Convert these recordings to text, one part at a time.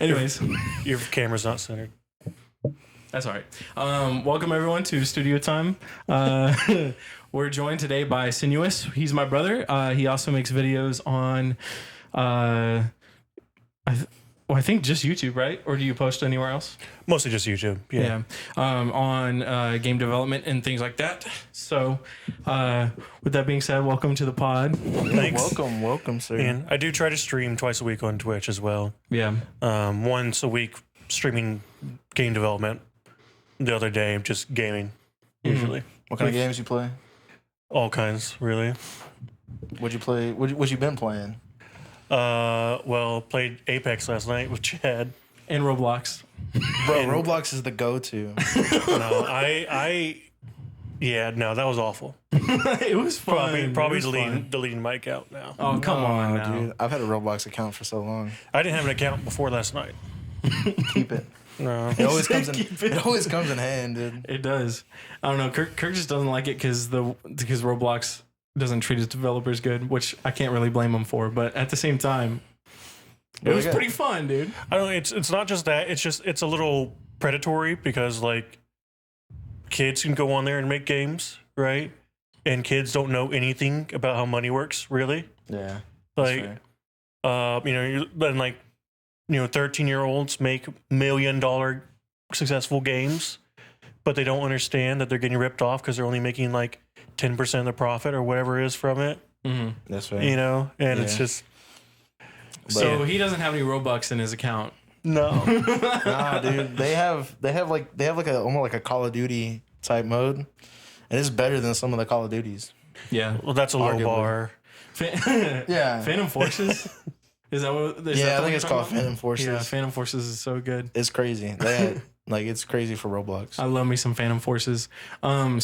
Anyways, Your camera's not centered. that's all right. Welcome everyone to Studio Time. We're joined today by Sinuous. He's my brother. He also makes videos on, I think just YouTube, right? Or do you post anywhere else? Mostly just YouTube. Yeah. On game development and things like that. So, with that being said, welcome to the pod. Thanks. Welcome, sir. And I do try to stream twice a week on Twitch as well. Yeah. Once a week streaming game development. The other day, just gaming, usually. What kind of games you play? All kinds, really. What'd you play? What you been playing? Well, played Apex last night with Chad. And Roblox. Bro, Roblox is the go-to. No, no, that was awful. It was fun. Probably deleting my account now. Oh, come on now. Dude. I've had a Roblox account for so long. I didn't have an account before last night. Keep it. No. It always comes in. It always comes in hand, dude. It does. I don't know. Kirk just doesn't like it because Roblox doesn't treat its developers good, which I can't really blame him for. But at the same time, it was pretty fun, dude. I don't. It's not just that. It's a little predatory because like kids can go on there and make games, right? And kids don't know anything about how money works, really. Yeah. Like, then like, 13-year-olds make $1 million successful games, but they don't understand that they're getting ripped off because they're only making like 10% of the profit or whatever it is from it. Mm-hmm. That's right. It's just. So he doesn't have any Robux in his account. No. Nah, dude. They have like almost like a Call of Duty type mode, and it's better than some of the Call of Duties. Yeah. Well, that's a low bar. Yeah. Phantom Forces. Is that what? I think it's called Phantom Forces. Yeah, Phantom Forces is so good. It's crazy. It's crazy for Roblox. I love me some Phantom Forces. I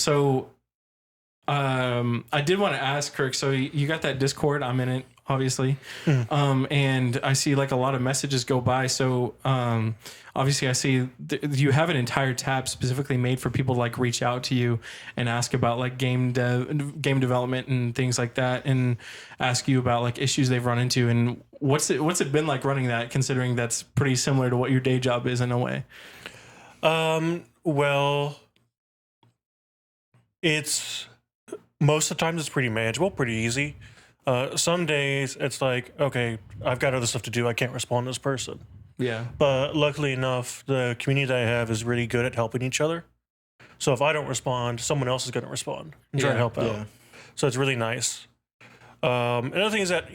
did want to ask Kirk. So you got that Discord? I'm in it, obviously. And I see like a lot of messages go by. So obviously, I see you have an entire tab specifically made for people to like reach out to you and ask about like game development and things like that, and ask you about like issues they've run into. And what's it been like running that, considering that's pretty similar to what your day job is in a way? Well, it's most of the time it's pretty manageable, pretty easy. Some days it's like, okay, I've got other stuff to do. I can't respond to this person. Yeah. But luckily enough, the community that I have is really good at helping each other. So if I don't respond, someone else is going to respond and try to help out. Yeah. So it's really nice. Another thing is that,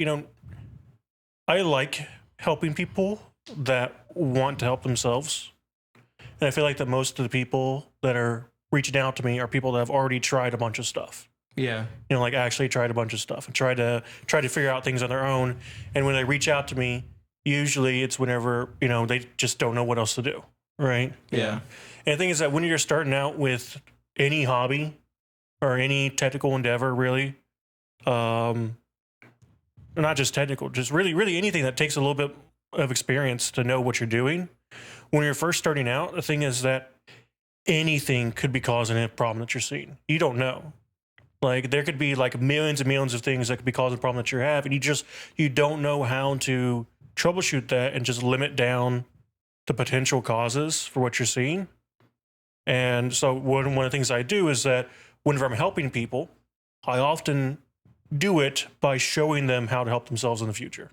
I like helping people that want to help themselves. And I feel like that most of the people that are reaching out to me are people that have already tried a bunch of stuff. Yeah. Like actually tried a bunch of stuff and try to figure out things on their own. And when they reach out to me, usually it's whenever, they just don't know what else to do. Right. Yeah. And the thing is that when you're starting out with any hobby or any technical endeavor, really, not just technical, just really anything that takes a little bit of experience to know what you're doing. When you're first starting out, the thing is that anything could be causing a problem that you're seeing. You don't know. Like there could be like millions and millions of things that could be causing a problem that you have, and you don't know how to troubleshoot that and just limit down the potential causes for what you're seeing. And so one of the things I do is that whenever I'm helping people, I often do it by showing them how to help themselves in the future.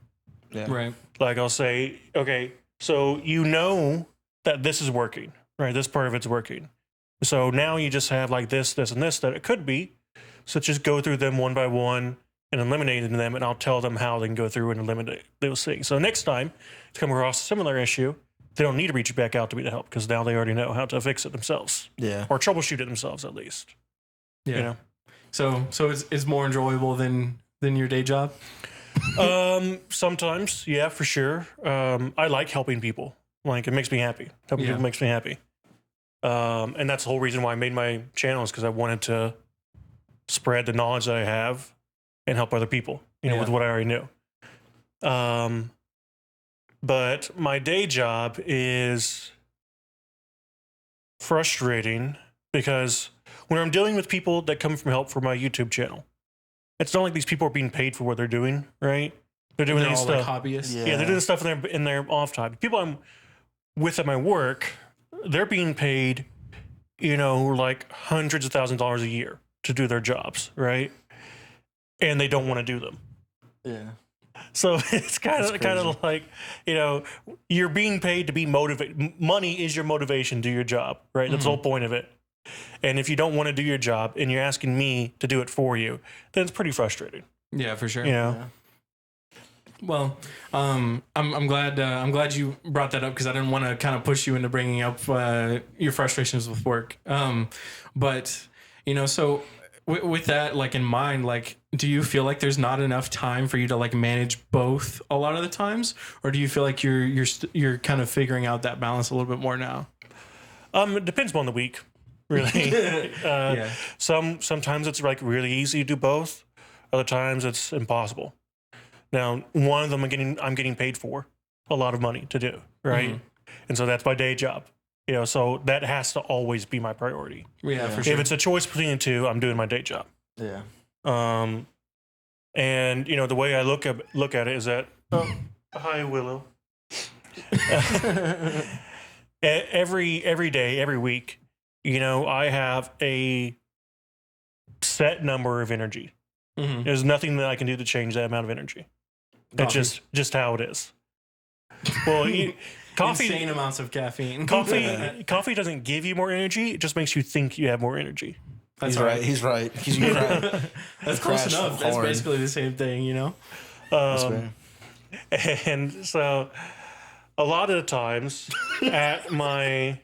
Yeah. Right. Like I'll say, okay, so that this is working, right? This part of it's working. So now you just have like this, and this that it could be. So just go through them one by one and eliminate them, and I'll tell them how they can go through and eliminate those things. So next time to come across a similar issue, they don't need to reach back out to me to help because now they already know how to fix it themselves. Yeah. Or troubleshoot it themselves at least. Yeah. So it's more enjoyable than your day job? Sometimes, yeah, for sure. I like helping people. Like it makes me happy. Helping people makes me happy. And that's the whole reason why I made my channel is because I wanted to spread the knowledge that I have and help other people, with what I already knew. But my day job is frustrating because when I'm dealing with people that come from help for my YouTube channel, it's not like these people are being paid for what they're doing, right? They're doing They're their all stuff. like hobbyists. Yeah. Yeah, they're doing stuff in their off time. People I'm with at my work, they're being paid, like hundreds of thousands of dollars a year to do their jobs, right? And they don't want to do them. Yeah. So it's kind of like, you're being paid to be motivated. Money is your motivation to do your job, right? That's the whole point of it. And if you don't want to do your job and you're asking me to do it for you, then it's pretty frustrating. Yeah, for sure. Yeah. Well, I'm glad you brought that up because I didn't want to kind of push you into bringing up your frustrations with work. But so with that like in mind, like, do you feel like there's not enough time for you to like manage both a lot of the times, or do you feel like you're kind of figuring out that balance a little bit more now? It depends on the week, really. Yeah. Sometimes it's like really easy to do both. Other times it's impossible. Now, one of them I'm getting paid for a lot of money to do, right? And so that's my day job. So that has to always be my priority. Yeah, for sure. If it's a choice between the two, I'm doing my day job. Yeah. And the way I look at it is that hi Willow. every day, every week, I have a set number of energy. There's nothing that I can do to change that amount of energy. It's just how it is. Well, coffee, insane amounts of caffeine. Coffee doesn't give you more energy. It just makes you think you have more energy. He's right. He's right. That's close enough. That's basically the same thing, And so a lot of the times at my...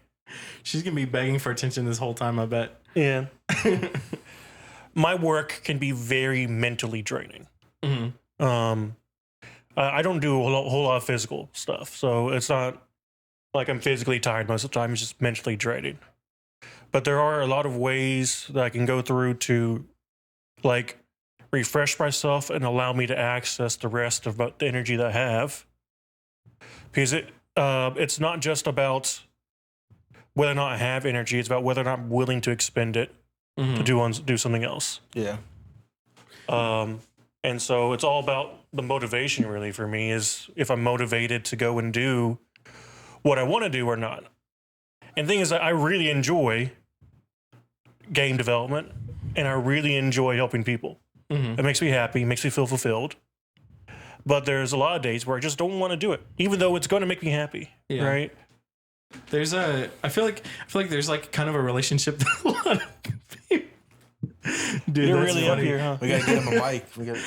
She's going to be begging for attention this whole time, I bet. Yeah. My work can be very mentally draining. I don't do a whole lot of physical stuff, so it's not like I'm physically tired most of the time. It's just mentally draining. But there are a lot of ways that I can go through to like refresh myself and allow me to access the rest of the energy that I have. Because it's not just about whether or not I have energy; it's about whether or not I'm willing to expend it to do something else. Yeah. And so it's all about the motivation, really, for me, is if I'm motivated to go and do what I want to do or not. And the thing is that I really enjoy game development, and I really enjoy helping people. It makes me happy, makes me feel fulfilled. But there's a lot of days where I just don't want to do it, even though it's going to make me happy, right? I feel like there's like kind of a relationship that a lot of people... Dude, you're really funny. Up here, huh? We gotta get him a mic. We gotta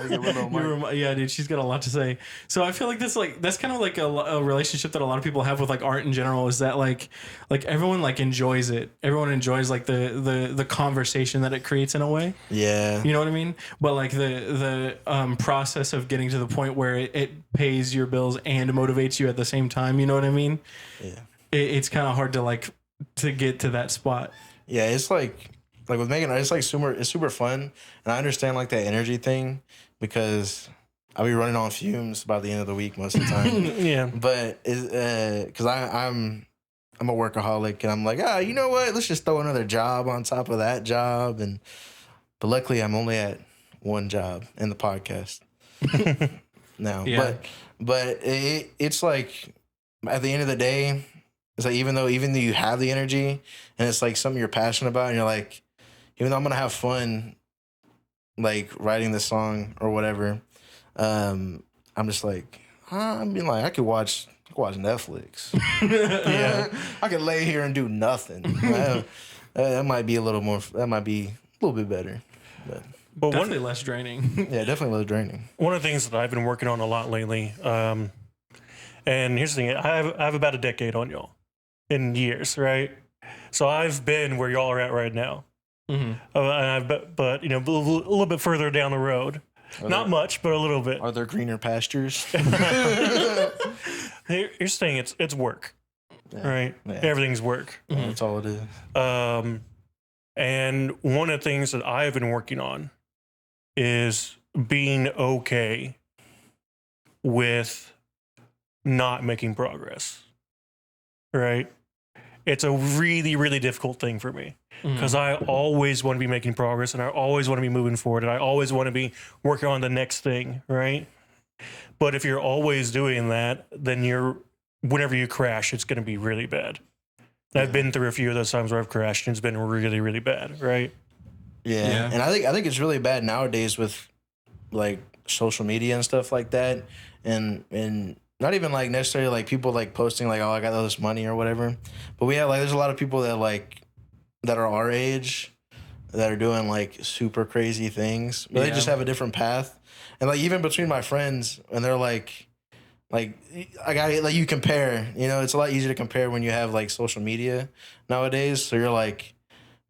get Willow a mic. Yeah, dude, she's got a lot to say. So I feel like that's kind of like a relationship that a lot of people have with like art in general. Is that like everyone like enjoys it. Everyone enjoys like the conversation that it creates in a way. Yeah, you know what I mean. But like the process of getting to the point where it pays your bills and motivates you at the same time. You know what I mean? Yeah, it's kind of hard to get to that spot. Yeah, it's like with Megan, it's like super fun, and I understand like that energy thing because I'll be running on fumes by the end of the week most of the time. Yeah, but because I'm a workaholic, and I'm like, you know what? Let's just throw another job on top of that job, but luckily I'm only at one job in the podcast now. Yeah. But it's like at the end of the day, it's like even though you have the energy and it's like something you're passionate about, and you're like, even though I'm gonna have fun, like writing this song or whatever, I'm just like, I could watch Netflix. Yeah, I could lay here and do nothing. That might be a little bit better, but definitely less draining. Yeah, definitely less draining. One of the things that I've been working on a lot lately, and here's the thing: I have about a decade on y'all in years, right? So I've been where y'all are at right now. But a little bit further down the road, not much, but a little bit. Are there greener pastures? Here's the thing: it's work, right? Yeah. Everything's work. That's all it is. And one of the things that I've been working on is being okay with not making progress, right? It's a really, really difficult thing for me because I always want to be making progress, and I always want to be moving forward, and I always want to be working on the next thing, right? But if you're always doing that, then whenever you crash, it's going to be really bad. I've been through a few of those times where I've crashed and it's been really, really bad, right? Yeah. And I think it's really bad nowadays with like social media and stuff like that, and not even like necessarily like people like posting like, oh, I got all this money or whatever, but we have like there's a lot of people that are our age that are doing like super crazy things, but they just have a different path, and like even between my friends, and they're like I got like you compare, it's a lot easier to compare when you have like social media nowadays. So you're like,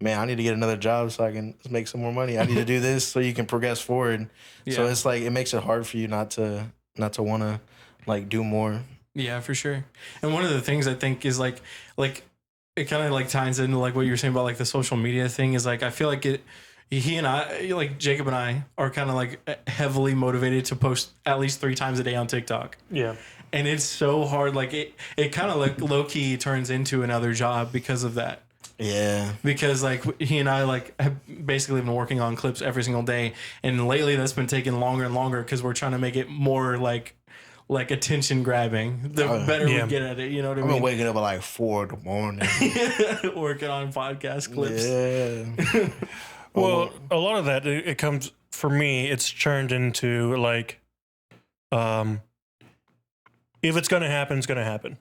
man, I need to get another job so I can make some more money. I need to do this so you can progress forward. So it's like it makes it hard for you not to want to like do more. Yeah, for sure. And one of the things I think is like it kind of like ties into like what you were saying about like the social media thing is like I feel like he and I, like Jacob and I, are kind of like heavily motivated to post at least 3 times a day on TikTok. Yeah. And it's so hard. Like it kind of like low key turns into another job because of that. Yeah. Because like he and I like have basically been working on clips every single day, and lately that's been taking longer and longer because we're trying to make it more like attention grabbing. The better we get at it, you know what I mean? I've been waking up at like 4 in the morning. Working on podcast clips. Yeah. Well, a lot of that, it comes, for me, it's turned into like, if it's going to happen, it's going to happen.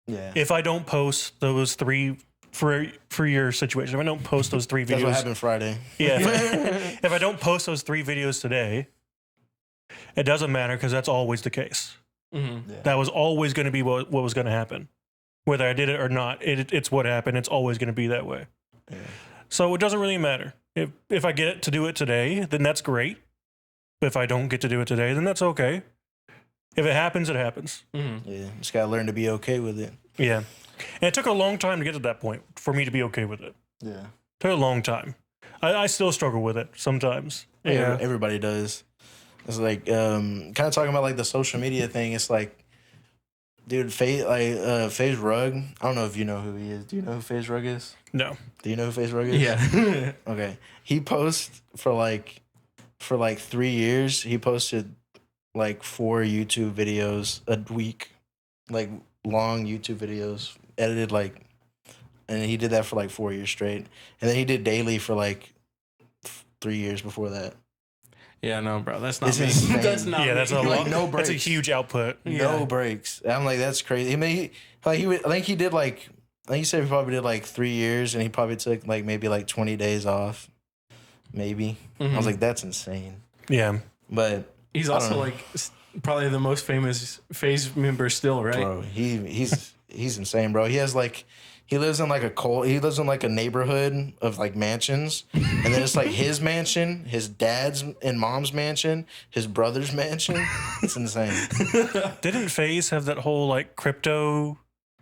Yeah. If I don't post those 3, for your situation, if I don't post those 3 videos. That's what happened Friday. Yeah. If I don't post those 3 videos today, it doesn't matter because that's always the case. Mm-hmm. Yeah. That was always going to be what was going to happen. Whether I did it or not, it's what happened. It's always going to be that way. Yeah. So it doesn't really matter. If I get to do it today, then that's great. If I don't get to do it today, then that's okay. If it happens, it happens. Mm-hmm. Yeah. Just gotta learn to be okay with it. Yeah. And it took a long time to get to that point for me to be okay with it. Yeah. It took a long time. I still struggle with it sometimes. Yeah. Everybody does. It's like kind of talking about like the social media thing. It's like, dude, FaZe Rug. I don't know if you know who he is. Do you know who FaZe Rug is? No. Do you know who FaZe Rug is? Yeah. Okay. He posts for like 3 years. He posted like 4 YouTube videos a week, like long YouTube videos, edited like, and he did that for like 4 years straight. And then he did daily for like 3 years before that. Yeah, no, bro, that's not It's me. insane. That's not Yeah, me. that's a Like, lot. no That's a breaks. huge output. No breaks. I'm like, that's crazy. I mean, I think he did like, I think he said he probably did like 3 years, and he probably took like maybe like 20 days off, maybe. Mhm. I was like, that's insane. Yeah. But He's I don't also know. like probably the most famous FaZe member still, right? bro, he's insane, bro. He lives in like a neighborhood of like mansions, and then it's like his mansion, his dad's and mom's mansion, his brother's mansion. It's insane. Didn't FaZe have that whole like crypto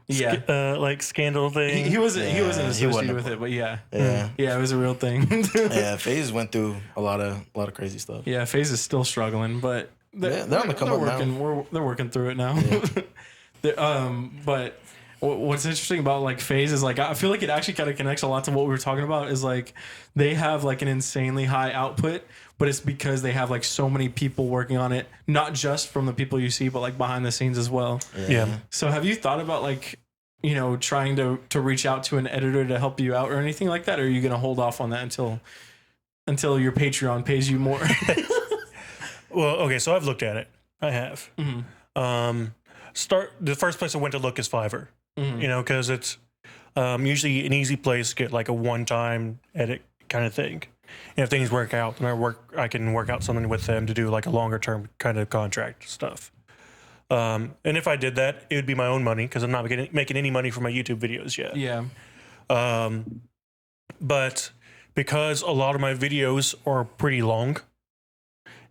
like scandal thing? He wasn't he associated wasn't with it, but yeah, Yeah. it was a real thing. Yeah, FaZe went through a lot of crazy stuff. Yeah, FaZe is still struggling, but They're on the come up now. They're working through it now. But what's interesting about like FaZe is like I feel like it actually kind of connects a lot to what we were talking about. Is like they have like an insanely high output, but it's because they have like so many people working on it, not just from the people you see, but like behind the scenes as well. Yeah. So have you thought about like, trying to reach out to an editor to help you out or anything like that? Or are you gonna hold off on that until your Patreon pays you more? Well, okay, so I've looked at it. I have. Mm-hmm. The first place I went to look is Fiverr. Mm-hmm. Because it's usually an easy place to get like a one-time edit kind of thing. And if things work out, then I can work out something with them to do like a longer-term kind of contract stuff. And if I did that, it would be my own money because I'm not making any money from my YouTube videos yet. Yeah. But because a lot of my videos are pretty long,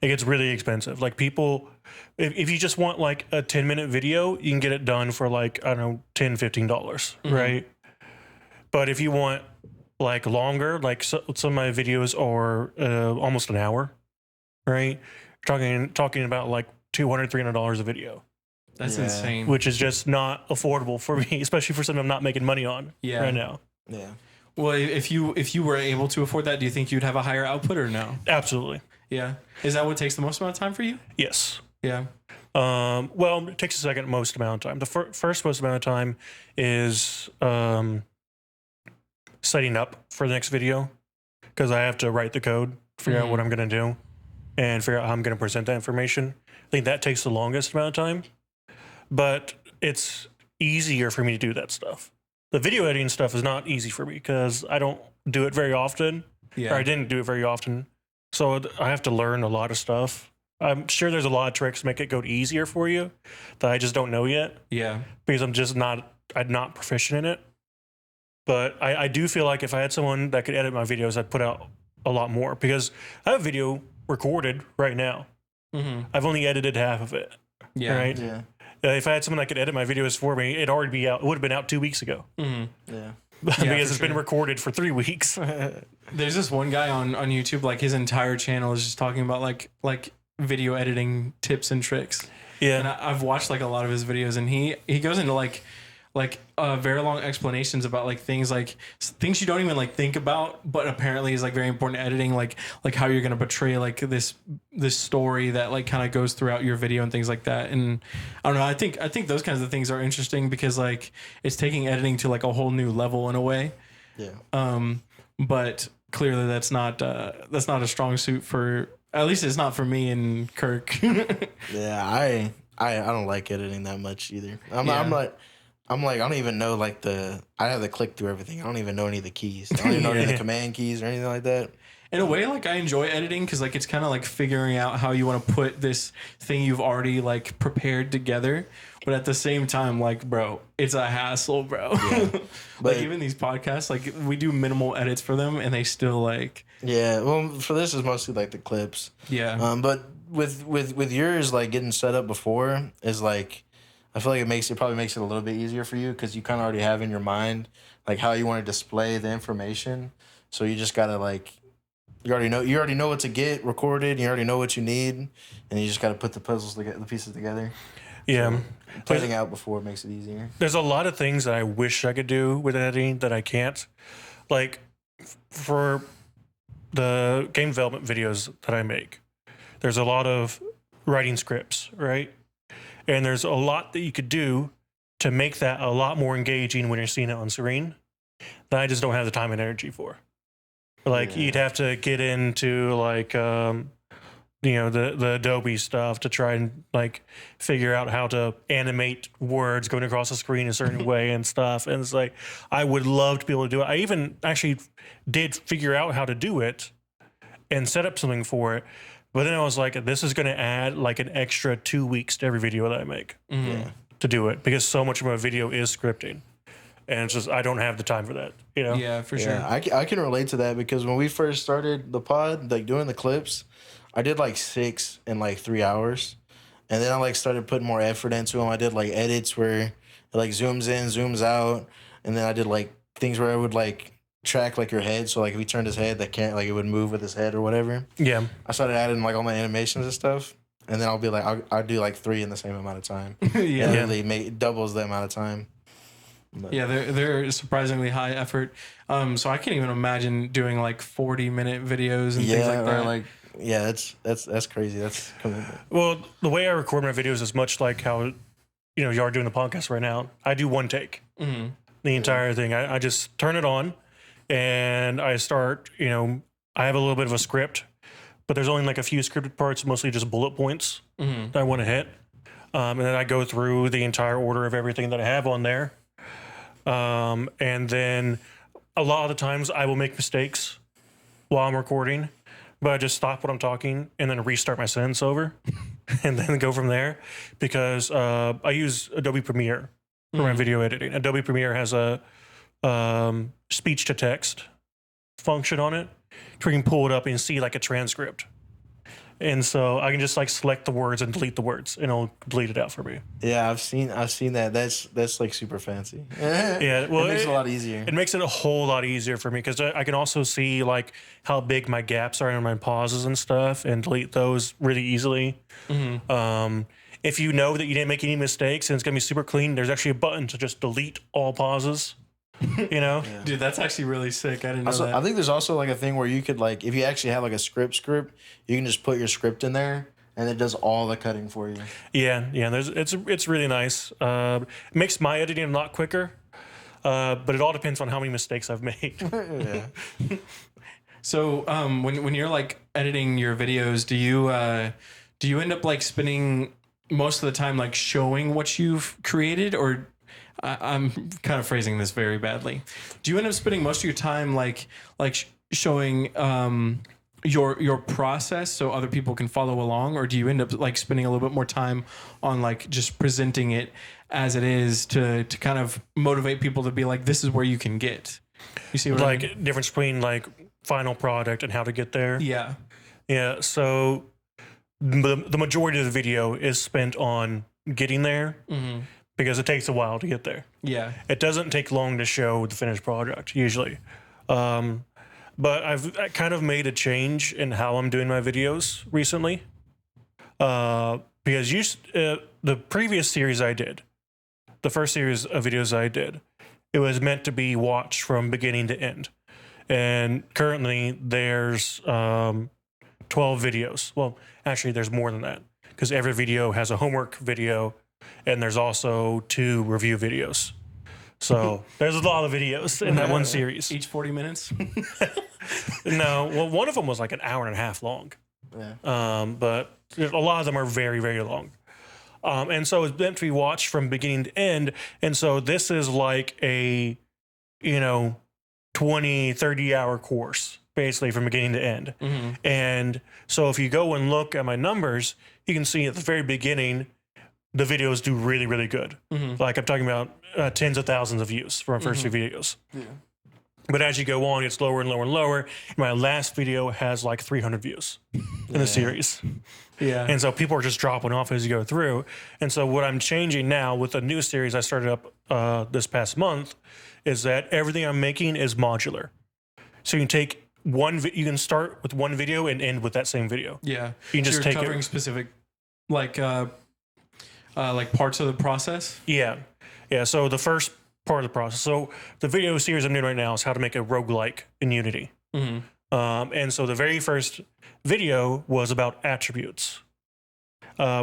it gets really expensive. Like people, if you just want like a 10-minute video, you can get it done for like, I don't know, $10, $15, right? But if you want like longer, like some of my videos are almost an hour, right? Talking about like $200, $300 a video. That's Yeah. insane. Which is just not affordable for me, especially for something I'm not making money on right now. Yeah. Well, if you were able to afford that, do you think you'd have a higher output or no? Absolutely. Yeah. Is that what takes the most amount of time for you? Yes. Yeah. Well, it takes the second most amount of time. The first most amount of time is setting up for the next video, because I have to write the code, figure out what I'm going to do, and figure out how I'm going to present that information. I think that takes the longest amount of time, but it's easier for me to do that stuff. The video editing stuff is not easy for me because I don't do it very often, or I didn't do it very often. So I have to learn a lot of stuff. I'm sure there's a lot of tricks to make it go easier for you that I just don't know yet. Yeah. Because I'm not proficient in it. But I do feel like if I had someone that could edit my videos, I'd put out a lot more, because I have video recorded right now. I've only edited half of it. Yeah. Right. Yeah. If I had someone that could edit my videos for me, it'd already be out. It would have been out 2 weeks ago. Yeah. Because it's been recorded for 3 weeks. There's this one guy on YouTube, like his entire channel is just talking about like video editing tips and tricks. Yeah. And I've watched like a lot of his videos, and he goes into like very long explanations about like things you don't even like think about, but apparently is like very important to editing, like how you're gonna portray like this story that like kind of goes throughout your video and things like that. And I don't know, I think those kinds of things are interesting because like it's taking editing to like a whole new level in a way. Yeah. But clearly that's not a strong suit for, at least it's not for me and Kirk. Yeah, I don't like editing that much either. I don't even know I have to click through everything. I don't even know any of the keys. I don't even know any of the command keys or anything like that. In a way, like I enjoy editing because like it's kind of like figuring out how you want to put this thing you've already like prepared together. But at the same time, like, bro, it's a hassle, bro. Yeah. Like even these podcasts, like we do minimal edits for them, and they still like. Yeah, well, for this is mostly like the clips. Yeah. But with yours, like getting set up before is like, I feel like it probably makes it a little bit easier for you because you kind of already have in your mind like how you want to display the information. So you just gotta like, you already know what to get recorded. You already know what you need, and you just gotta put the pieces together. Yeah. So planning out before makes it easier. There's a lot of things that I wish I could do with editing that I can't. Like for the game development videos that I make, there's a lot of writing scripts, right? And there's a lot that you could do to make that a lot more engaging when you're seeing it on screen that I just don't have the time and energy for. Like you'd have to get into like, the Adobe stuff to try and like figure out how to animate words going across the screen a certain way and stuff. And it's like, I would love to be able to do it. I even actually did figure out how to do it and set up something for it. But then I was like, this is going to add like an extra 2 weeks to every video that I make to do it, because so much of my video is scripting. And it's just, I don't have the time for that, you know? Yeah, for sure. I can relate to that because when we first started the pod, like doing the clips, I did like 6 in like 3 hours. And then I like started putting more effort into them. I did like edits where it like zooms in, zooms out. And then I did like things where I would like track like your head. So like if he turned his head, that can't like it would move with his head or whatever. Yeah. I started adding like all my animations and stuff. And then I'll be like, I'll do like 3 in the same amount of time. Yeah. And really doubles the amount of time. But. Yeah, they're surprisingly high effort. So I can't even imagine doing like 40-minute videos and things like that. Or like, yeah, that's crazy. That's commitment. Well, the way I record my videos is much like how, you are doing the podcast right now. I do one take, the entire thing. I just turn it on and I start, I have a little bit of a script, but there's only like a few scripted parts, mostly just bullet points that I want to hit. And then I go through the entire order of everything that I have on there. And then a lot of the times I will make mistakes while I'm recording, but I just stop what I'm talking and then restart my sentence over and then go from there, because I use Adobe Premiere for my video editing. Adobe Premiere has a speech to text function on it where you can pull it up and see like a transcript. And so I can just like select the words and delete the words, and it'll delete it out for me. Yeah, I've seen that. That's like super fancy. Yeah, well, it makes it a lot easier. It makes it a whole lot easier for me because I can also see like how big my gaps are in my pauses and stuff, and delete those really easily. If you know that you didn't make any mistakes and it's gonna be super clean, there's actually a button to just delete all pauses. Yeah. Dude, that's actually really sick. I didn't know that. I think there's also like a thing where you could like, if you actually have like a script, you can just put your script in there and it does all the cutting for you. Yeah. It's really nice. It makes my editing a lot quicker, but it all depends on how many mistakes I've made. Yeah. So when you're like editing your videos, do you end up like spending most of the time like showing what you've created, or I'm kind of phrasing this very badly. Do you end up spending most of your time like showing your process so other people can follow along, or do you end up like spending a little bit more time on like just presenting it as it is to kind of motivate people to be like, this is where you can get? You see what I mean? Like difference between like final product and how to get there. Yeah. Yeah. So the majority of the video is spent on getting there because it takes a while to get there. Yeah. It doesn't take long to show the finished product usually. But I kind of made a change in how I'm doing my videos recently. Because the previous series I did, the first series of videos I did, it was meant to be watched from beginning to end. And currently there's 12 videos. Well, actually there's more than that, because every video has a homework video and there's also 2 review videos. So there's a lot of videos in that one series. Each 40 minutes? No, well, one of them was like an hour and a half long. Yeah. But a lot of them are very, very long. And so it's meant to be watched from beginning to end. And so this is like a, 20, 30 hour course, basically from beginning to end. And so if you go and look at my numbers, you can see at the very beginning, the videos do really, really good. Like I'm talking about tens of thousands of views for my first 2 videos. Yeah. But as you go on, it's lower and lower and lower. My last video has like 300 views in the series. Yeah. And so people are just dropping off as you go through. And so what I'm changing now with a new series I started up this past month is that everything I'm making is modular. So you can take you can start with one video and end with that same video. Yeah. You can just so you're take covering specific like parts of the process? Yeah. So the first part of the process. So the video series I'm doing right now is how to make a roguelike in Unity. And so the very first video was about attributes,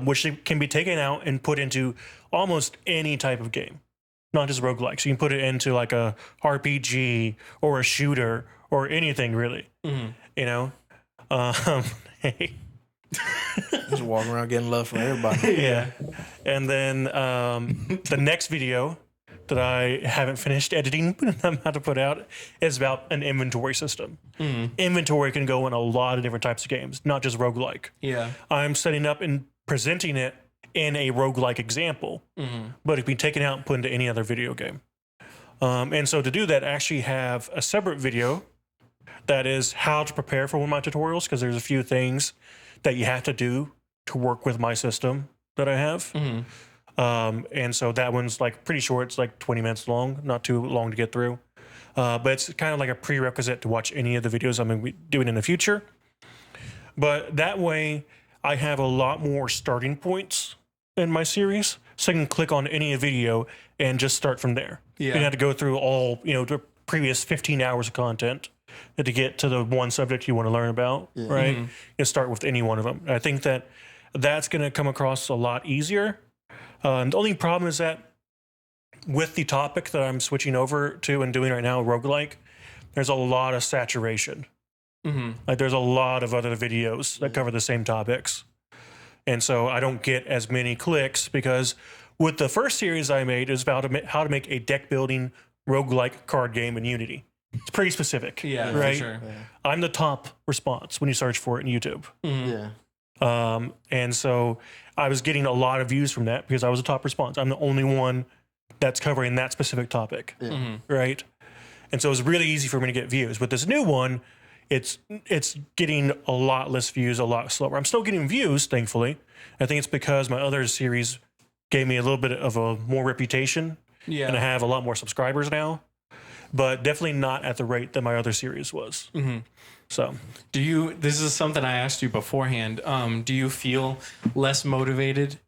which can be taken out and put into almost any type of game, not just roguelike. So you can put it into like a RPG or a shooter or anything really, Hey. Just walking around getting love from everybody. Yeah. And then the next video that I haven't finished editing, but I'm about to put out, is about an inventory system. Inventory can go in a lot of different types of games, not just roguelike. Yeah. I'm setting up and presenting it in a roguelike example, but it can be taken out and put into any other video game. And so to do that, I actually have a separate video that is how to prepare for one of my tutorials, because there's a few things that you have to do to work with my system that I have. And so that one's like pretty short. It's like 20 minutes long, not too long to get through. But it's kind of like a prerequisite to watch any of the videos I'm going to be doing in the future. But that way I have a lot more starting points in my series. So I can click on any video and just start from there. Yeah. You don't have to go through all, the previous 15 hours of content to get to the one subject you want to learn about, right? You start with any one of them. I think that that's going to come across a lot easier. And the only problem is that with the topic that I'm switching over to and doing right now, roguelike, there's a lot of saturation. Like there's a lot of other videos that cover the same topics. And so I don't get as many clicks, because with the first series I made is about how to make a deck building roguelike card game in Unity. It's pretty specific. Yeah, right? for sure. Yeah. I'm the top response when you search for it in YouTube. Yeah. And so I was getting a lot of views from that because I was a top response. I'm the only one that's covering that specific topic, right? And so it was really easy for me to get views. With this new one, it's getting a lot less views, a lot slower. I'm still getting views, thankfully. I think it's because my other series gave me a little bit of a more reputation, and I have a lot more subscribers now, but definitely not at the rate that my other series was. So this is something I asked you beforehand. Do you feel less motivated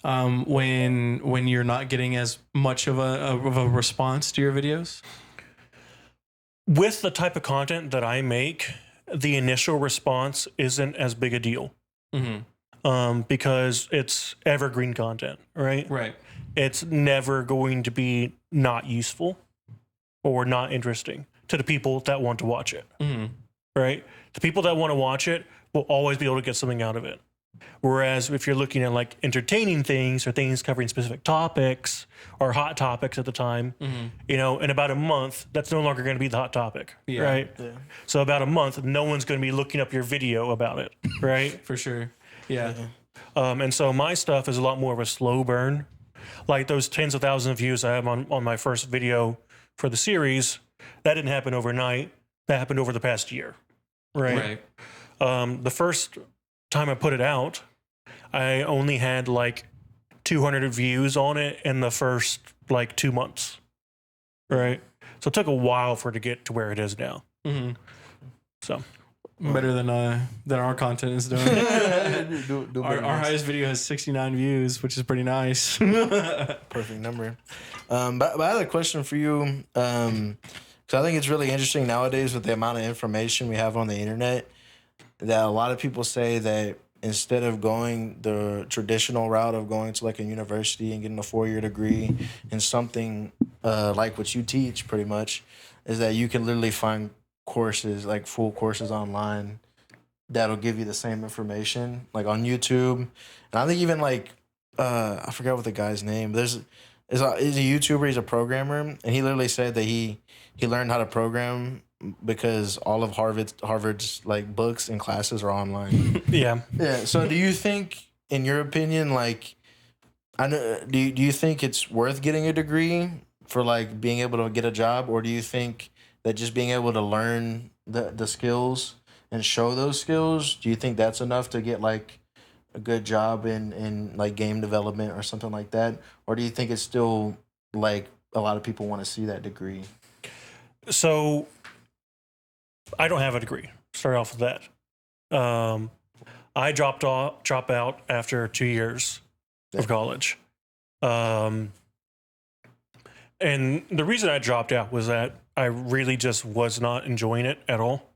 when you're not getting as much of a response to your videos? With the type of content that I make, the initial response isn't as big a deal. because it's evergreen content, right? Right. It's never going to be not useful or not interesting to the people that want to watch it, right? The people that want to watch it will always be able to get something out of it. Whereas if you're looking at like entertaining things or things covering specific topics or hot topics at the time, you know, in about a month, that's no longer going to be the hot topic, right? Yeah. So about a month, no one's going to be looking up your video about it, right? For sure. Yeah. And so my stuff is a lot more of a slow burn. Like those tens of thousands of views I have on my first video for the series, that didn't happen overnight. That happened over the past year, right? The first time I put it out, I only had like 200 views on it in the first like 2 months, right? So it took a while for it to get to where it is now. So better than our content is doing. Our highest video has 69 views, which is pretty nice. Perfect number. But I had a question for you. So I think it's really interesting nowadays with the amount of information we have on the internet that a lot of people say that instead of going the traditional route of going to like a university and getting a 4-year degree in something like what you teach pretty much, is that you can literally find courses, like full courses online that'll give you the same information, like on YouTube. And I think even like, I forgot what the guy's name, he's a YouTuber, he's a programmer, and he literally said that he learned how to program because all of Harvard's like books and classes are online. yeah. So do you think, in your opinion, like, I know, do you think it's worth getting a degree for like being able to get a job, or do you think that just being able to learn the skills and show those skills, do you think that's enough to get like a good job in like game development or something like that? Or do you think it's still like a lot of people want to see that degree? So I don't have a degree. Start off with that. I drop out after 2 years of college. And the reason I dropped out was that I really just was not enjoying it at all.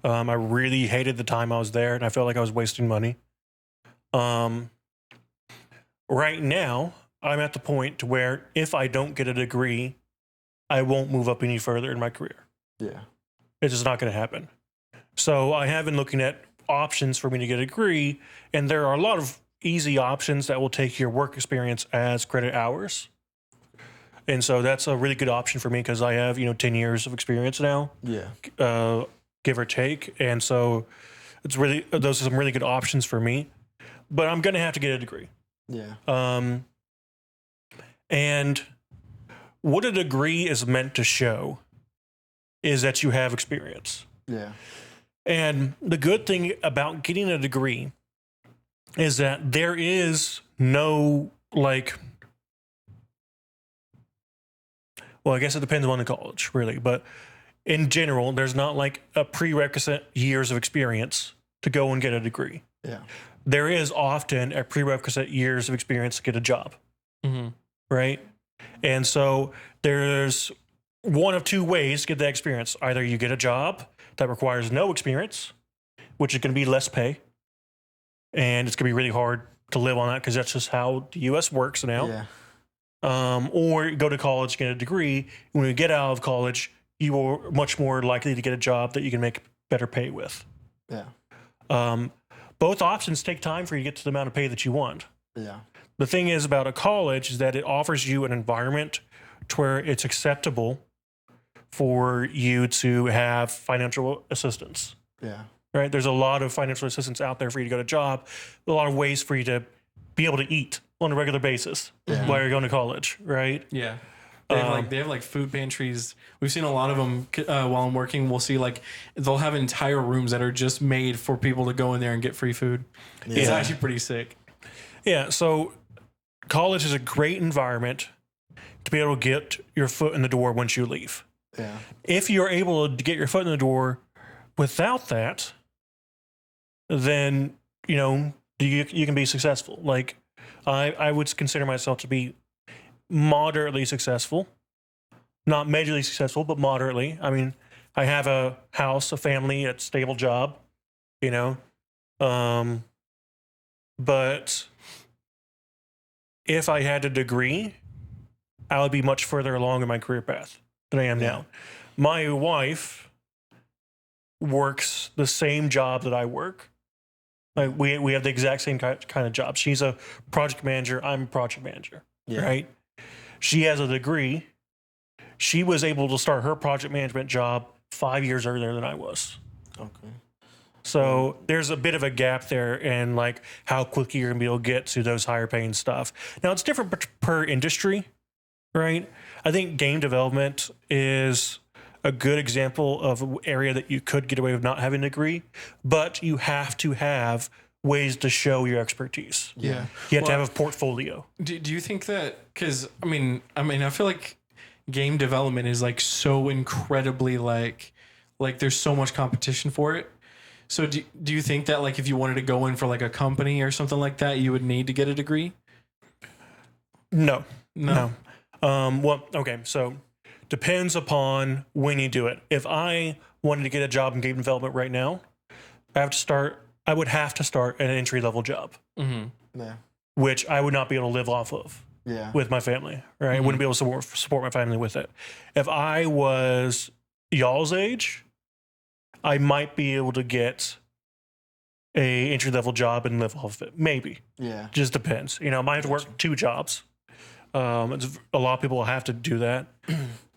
I really hated the time I was there, and I felt like I was wasting money. Right now, I'm at the point to where if I don't get a degree, I won't move up any further in my career. Yeah. It's just not going to happen. So I have been looking at options for me to get a degree, and there are a lot of easy options that will take your work experience as credit hours. And so that's a really good option for me because I have, 10 years of experience now. Yeah. Give or take. And so those are some really good options for me. But I'm going to have to get a degree. Yeah. And what a degree is meant to show is that you have experience. Yeah. And the good thing about getting a degree is that there is no well, I guess it depends on the college, really. But in general, there's not like a prerequisite years of experience to go and get a degree. Yeah. There is often a prerequisite years of experience to get a job. Right? And so there's one of two ways to get that experience. Either you get a job that requires no experience, which is going to be less pay, and it's going to be really hard to live on that because that's just how the U.S. works now. Yeah. Or you go to college, get a degree. When you get out of college, you are much more likely to get a job that you can make better pay with. Yeah. Both options take time for you to get to the amount of pay that you want. Yeah. The thing is about a college is that it offers you an environment to where it's acceptable for you to have financial assistance. Yeah. Right? There's a lot of financial assistance out there for you to get a job, a lot of ways for you to be able to eat on a regular basis while you're going to college, right? Yeah. They have like food pantries. We've seen a lot of them while I'm working. We'll see like they'll have entire rooms that are just made for people to go in there and get free food. Yeah. It's actually pretty sick. Yeah. So college is a great environment to be able to get your foot in the door once you leave. Yeah. If you're able to get your foot in the door without that, then, you can be successful. Like I would consider myself to be moderately successful, not majorly successful, but moderately. I mean, I have a house, a family, a stable job, But if I had a degree, I would be much further along in my career path than I am now. My wife works the same job that I work. Like we have the exact same kind of job. She's a project manager. I'm a project manager. Yeah. Right. She has a degree. She was able to start her project management job 5 years earlier than I was. Okay. So there's a bit of a gap there in like how quickly you're gonna be able to get to those higher paying stuff. Now it's different per industry, right? I think game development is a good example of an area that you could get away with not having a degree, but you have to have ways to show your expertise. Yeah. You have to have a portfolio. Do you think that, because I mean, I feel like game development is like so incredibly like there's so much competition for it. So do you think that like if you wanted to go in for like a company or something like that, you would need to get a degree? No. Well, okay. So depends upon when you do it. If I wanted to get a job in game development right now, I would have to start an entry level job, Yeah. which I would not be able to live off of Yeah. with my family, right? I wouldn't be able to support my family with it. If I was y'all's age, I might be able to get a entry level job and live off of it. Maybe. Yeah. Just depends. You know, I might have to work 2 jobs. A lot of people have to do that.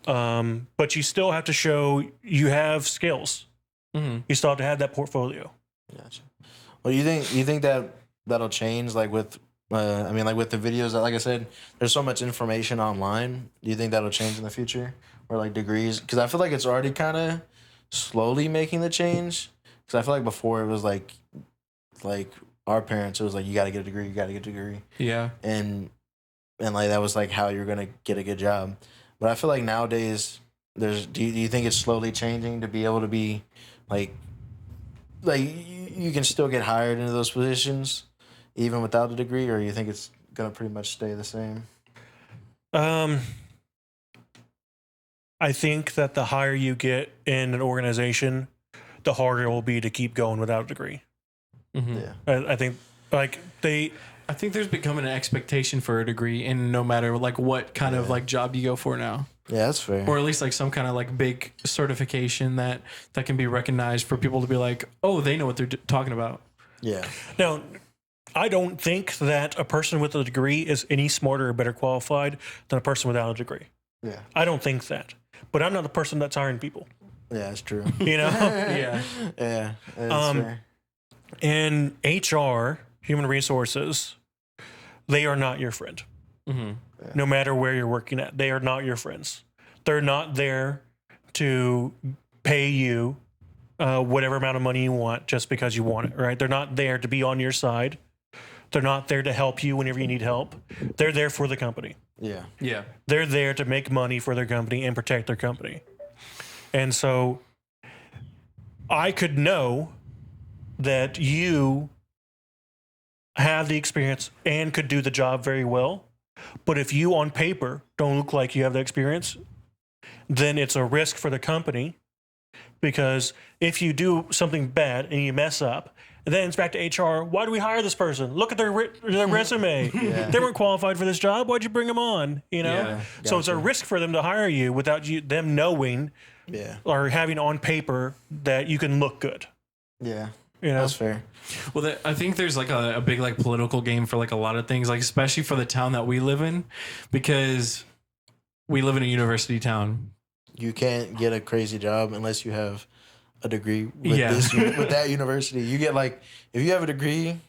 But you still have to show you have skills. You still have to have that portfolio. Gotcha. Well, you think that that'll change, like with, like with the videos that, like I said, there's so much information online. Do you think that'll change in the future, or like degrees? Because I feel like it's already kind of slowly making the change. Because I feel like before it was like our parents, it was like you got to get a degree, you got to get a degree. Yeah. And like that was like how you're gonna get a good job. But I feel like nowadays do you think it's slowly changing to be able to be like you can still get hired into those positions even without a degree, or you think it's gonna pretty much stay the same? I think that the higher you get in an organization, the harder it will be to keep going without a degree. Yeah. I think like I think there's becoming an expectation for a degree, and no matter like what kind of like job you go for now. Yeah, that's fair. Or at least like some kind of like big certification that can be recognized for people to be like, oh, they know what they're talking about. Yeah. Now, I don't think that a person with a degree is any smarter or better qualified than a person without a degree. Yeah. I don't think that. But I'm not the person that's hiring people. Yeah, that's true. You know? Yeah. Yeah. That's fair. In HR, human resources, they are not your friend. No matter where you're working at, they are not your friends. They're not there to pay you whatever amount of money you want just because you want it, right? They're not there to be on your side. They're not there to help you whenever you need help. They're there for the company. Yeah. Yeah. They're there to make money for their company and protect their company. And so I could know that you have the experience and could do the job very well. But if you on paper don't look like you have the experience, then it's a risk for the company, because if you do something bad and you mess up, and then it's back to HR. Why do we hire this person? Look at their resume. They weren't qualified for this job. Why'd you bring them on? You know? Yeah, So it's a risk for them to hire you without them knowing or having on paper that you can look good. Yeah. You know? That's fair. Well, I think there's like a big like political game for like a lot of things, like especially for the town that we live in, because we live in a university town. You can't get a crazy job unless you have a degree with with that university. You get like, if you have a degree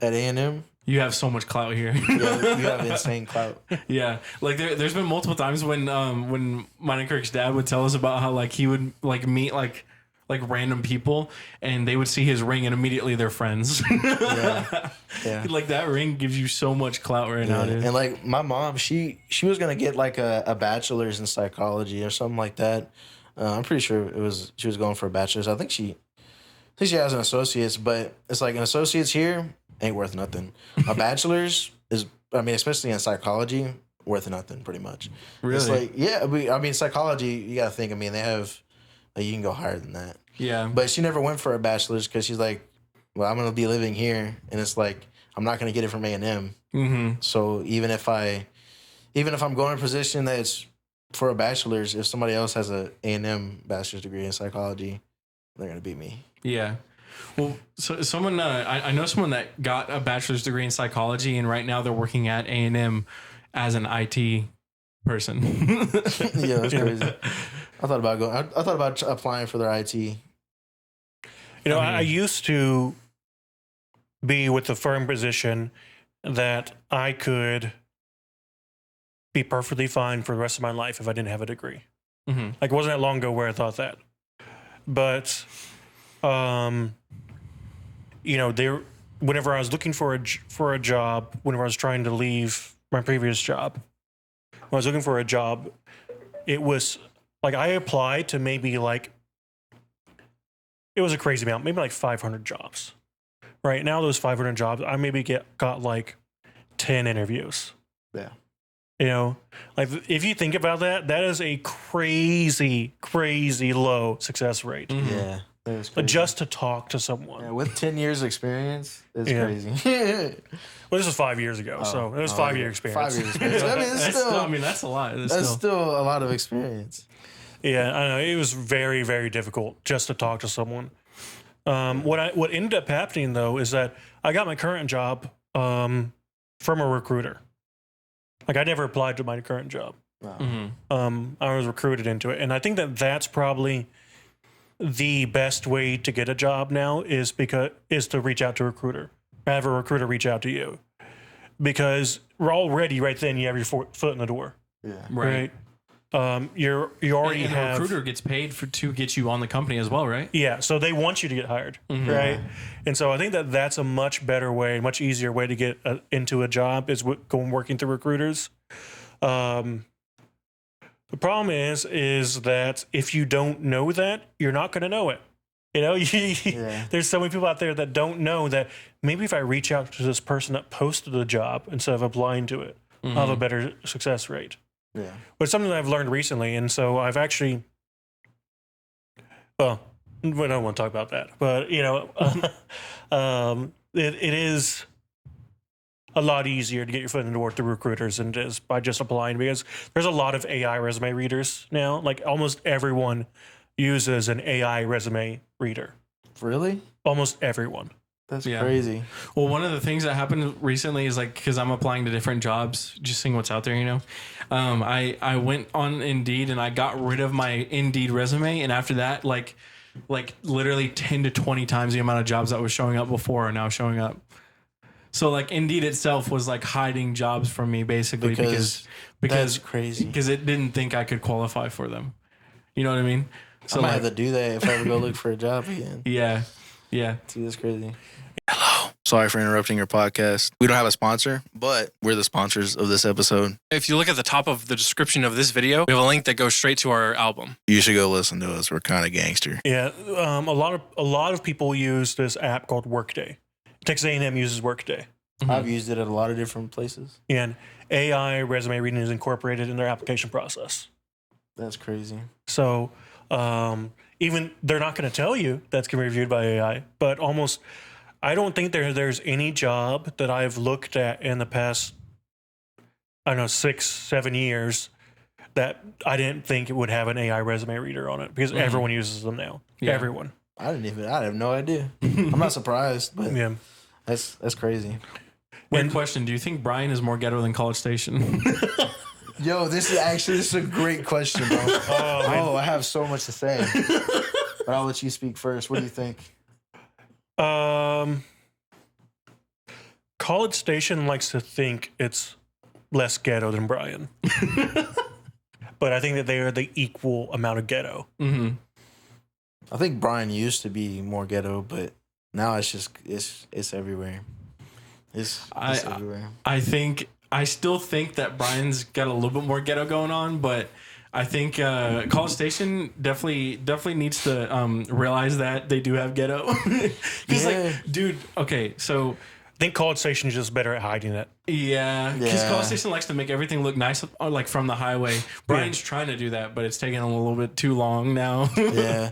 at A&M, You have so much clout here. you have insane clout. Yeah, like there's been multiple times when mine and Kirk's dad would tell us about how like he would like meet like random people and they would see his ring and immediately they're friends. Yeah. Like that ring gives you so much clout right now, dude. And like my mom, she was gonna get like a bachelor's in psychology or something like that. I'm pretty sure she was going for a bachelor's. I think she has an associate's, but it's like an associate's here ain't worth nothing. A bachelor's is, I mean, especially in psychology, worth nothing pretty much. Really? It's like, yeah, I mean, psychology, you gotta think, I mean, they have, like, you can go higher than that. Yeah. But she never went for a bachelor's because she's like, well, I'm gonna be living here, and it's like, I'm not going to get it from A&M. Mm-hmm. So even if I'm going to a position that's for a bachelor's, if somebody else has a A&M bachelor's degree in psychology, they're going to beat me. Yeah. Well, so someone I know someone that got a bachelor's degree in psychology, and right now they're working at A&M as an IT person. Yeah, that's crazy. I thought about applying for their IT. You know, I used to be with the firm position that I could be perfectly fine for the rest of my life if I didn't have a degree. Mm-hmm. Like, it wasn't that long ago where I thought that. But, you know, whenever I was looking for a job, whenever I was trying to leave my previous job, when I was looking for a job, it was like I applied to maybe like, it was a crazy amount, maybe like 500 jobs. Right now, those 500 jobs, I maybe got like 10 interviews. Yeah. You know, like if you think about that, that is a crazy, crazy low success rate. Mm-hmm. Yeah. That was crazy. Just to talk to someone. Yeah, with 10 years experience, it's crazy. Well, this was 5 years ago, so it was 5 year experience. 5 years experience. I mean, That's a lot. That's still a lot of experience. Yeah, I know. It was very, very difficult just to talk to someone. What ended up happening, though, is that I got my current job from a recruiter. Like, I never applied to my current job. Wow. Mm-hmm. I was recruited into it. And I think that that's probably the best way to get a job now is to reach out to a recruiter. Have a recruiter reach out to you. Because we're already right then you have your foot in the door. Yeah. Right. You already and have the recruiter gets paid to get you on the company as well, right? Yeah, so they want you to get hired, Mm-hmm. right? And so I think that that's a much better way, much easier way to get into a job is working through recruiters. The problem is that if you don't know that, you're not going to know it. You know, there's so many people out there that don't know that maybe if I reach out to this person that posted the job instead of applying to it, I'll have a better success rate. Yeah. But it's something that I've learned recently, and so I've actually, well, we don't want to talk about that, but you know, it is a lot easier to get your foot in the door through recruiters than it is by just applying, because there's a lot of AI resume readers now. Like almost everyone uses an AI resume reader. Really? Almost everyone. That's crazy. Well, one of the things that happened recently is like, because I'm applying to different jobs, just seeing what's out there, you know. I went on Indeed and I got rid of my Indeed resume, and after that, like literally 10 to 20 times the amount of jobs that was showing up before are now showing up. So like Indeed itself was like hiding jobs from me basically because that's crazy. Because it didn't think I could qualify for them. You know what I mean? So I might have to do that if I ever go look for a job again. Yeah. Yeah. See, that's crazy. Hello. Sorry for interrupting your podcast. We don't have a sponsor, but we're the sponsors of this episode. If you look at the top of the description of this video, we have a link that goes straight to our album. You should go listen to us. We're kind of gangster. Yeah, a lot of people use this app called Workday. Texas A&M uses Workday. Mm-hmm. I've used it at a lot of different places. And AI resume reading is incorporated in their application process. That's crazy. So even they're not going to tell you that's going to be reviewed by AI, but almost, I don't think there's any job that I've looked at in the past, I don't know, 6-7 years that I didn't think it would have an AI resume reader on it, because everyone uses them now. Yeah. Everyone. I have no idea. I'm not surprised, but yeah, that's crazy. Weird question. Do you think Brian is more ghetto than College Station? Yo, this is a great question, bro. I have so much to say. But I'll let you speak first. What do you think? College Station likes to think it's less ghetto than Brian. But I think that they are the equal amount of ghetto. Mm-hmm. I think Brian used to be more ghetto, but now it's just it's everywhere. It's everywhere. I still think that Brian's got a little bit more ghetto going on, but I think College Station definitely needs to realize that they do have ghetto. Because like, dude, okay, so I think College Station is just better at hiding it. Yeah, because College Station likes to make everything look nice, like from the highway. Brian's trying to do that, but it's taking him a little bit too long now. Yeah,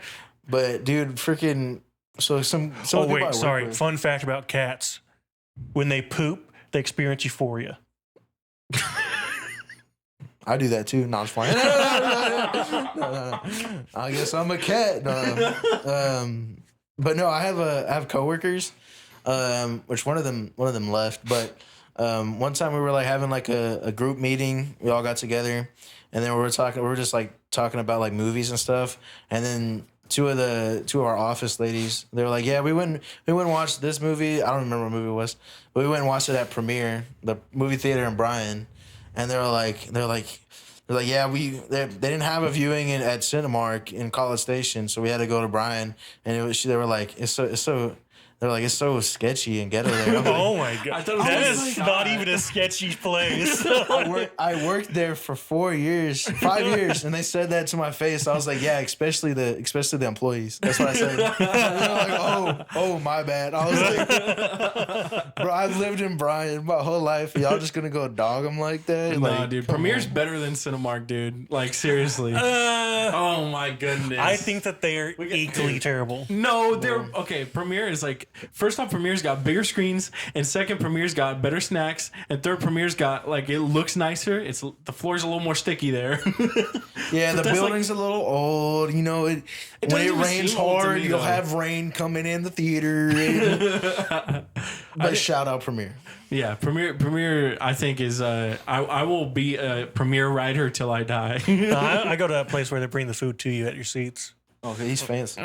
but dude, freaking. So some. Oh wait, sorry. Fun fact about cats: When they poop, they experience euphoria. I do that too. No, I'm just playing. No. I guess I'm a cat. No. But no, I have coworkers, which one of them left. But one time we were like having like a group meeting. We all got together, and then we were just like talking about like movies and stuff. And then two of our office ladies, they were like, "Yeah, we went and watched this movie. I don't remember what movie it was, but we went and watched it at Premiere, the movie theater in Bryan." And they're like, yeah, they didn't have a viewing at Cinemark in College Station, so we had to go to Bryan. And they were like, it's so sketchy and ghetto there. Like, oh my god, that is not even a sketchy place. I worked there for 5 years, and they said that to my face. I was like, yeah, especially the employees. That's what I said. And they're like, oh, my bad. I was like, bro, I lived in Bryan my whole life. Y'all just gonna go dog them like that? Nah, like, dude, Premiere's better than Cinemark, dude. Like seriously. Oh my goodness. I think that they are equally terrible. No, they're okay. Premiere is like, first off, Premiere's got bigger screens, and second, Premiere's got better snacks, and third, Premiere's got like, it looks nicer. The floor's a little more sticky there. Yeah, the building's a little old. You know, when it rains hard, you'll have rain coming in the theater. But shout out Premiere. Yeah, Premiere. I think is I will be a Premiere rider till I die. I go to that place where they bring the food to you at your seats. Okay, he's fancy.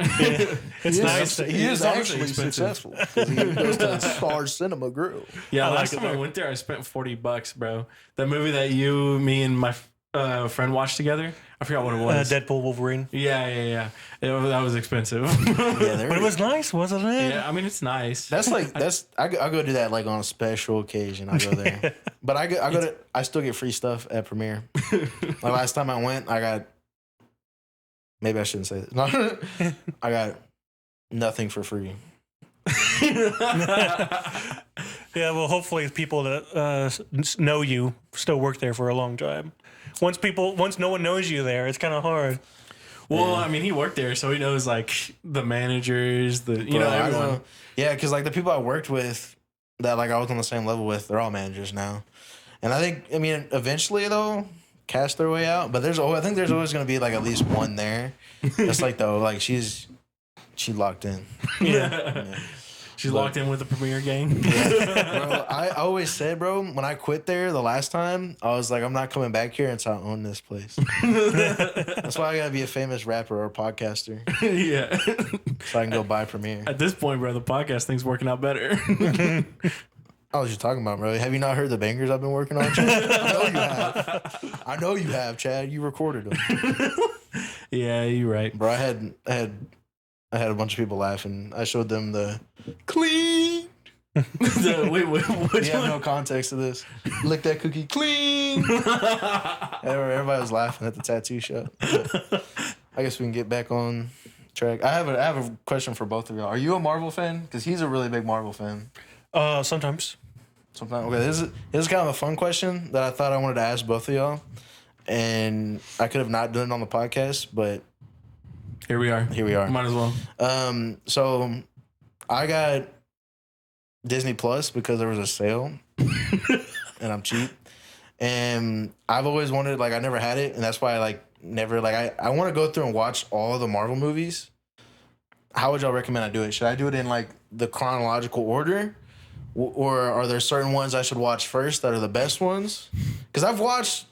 It's nice. He is actually successful. He goes to Star Cinema Grill. Yeah, last time I went there, I spent $40, bro. That movie that you, me, and my friend watched together. I forgot what it was. Deadpool Wolverine. Yeah. That was expensive. Yeah, but it was nice, wasn't it? Yeah, I mean it's nice. I go do that like on a special occasion. I go there, but I still get free stuff at Premiere. Like last time I went, I got. Maybe I shouldn't say this. No, I got nothing for free. Yeah, well, hopefully people that know you still work there for a long time. Once no one knows you there, it's kind of hard. Well, I mean, he worked there, so he knows like the managers, everyone. Yeah, because like the people I worked with, that like I was on the same level with, they're all managers now. And I think, eventually though, cast their way out. But I think there's always going to be like at least one there. It's like though, like she locked in. Yeah. She's locked in with the Premiere gang. Yeah. Bro, I always said, bro, when I quit there the last time, I was like, I'm not coming back here until I own this place. That's why I gotta be a famous rapper or podcaster. Yeah. So I can go buy Premiere. At this point, bro, the podcast thing's working out better. I was just talking about, bro. Have you not heard the bangers I've been working on, Chad? I know you have, Chad. You recorded them. Yeah, you're right. Bro, I had a bunch of people laughing. I showed them the clean. Wait, You have no context to this. Lick that cookie clean. Everybody was laughing at the tattoo shop. But I guess we can get back on track. I have a question for both of y'all. Are you a Marvel fan? Because he's a really big Marvel fan. Sometimes. Okay, this is kind of a fun question that I thought I wanted to ask both of y'all, and I could have not done it on the podcast, but Here we are. Might as well. So I got Disney Plus because there was a sale, and I'm cheap, and I've always wanted, like, I never had it, and that's why I want to go through and watch all of the Marvel movies. How would y'all recommend I do it? Should I do it in like the chronological order? Or are there certain ones I should watch first that are the best ones? Because I've watched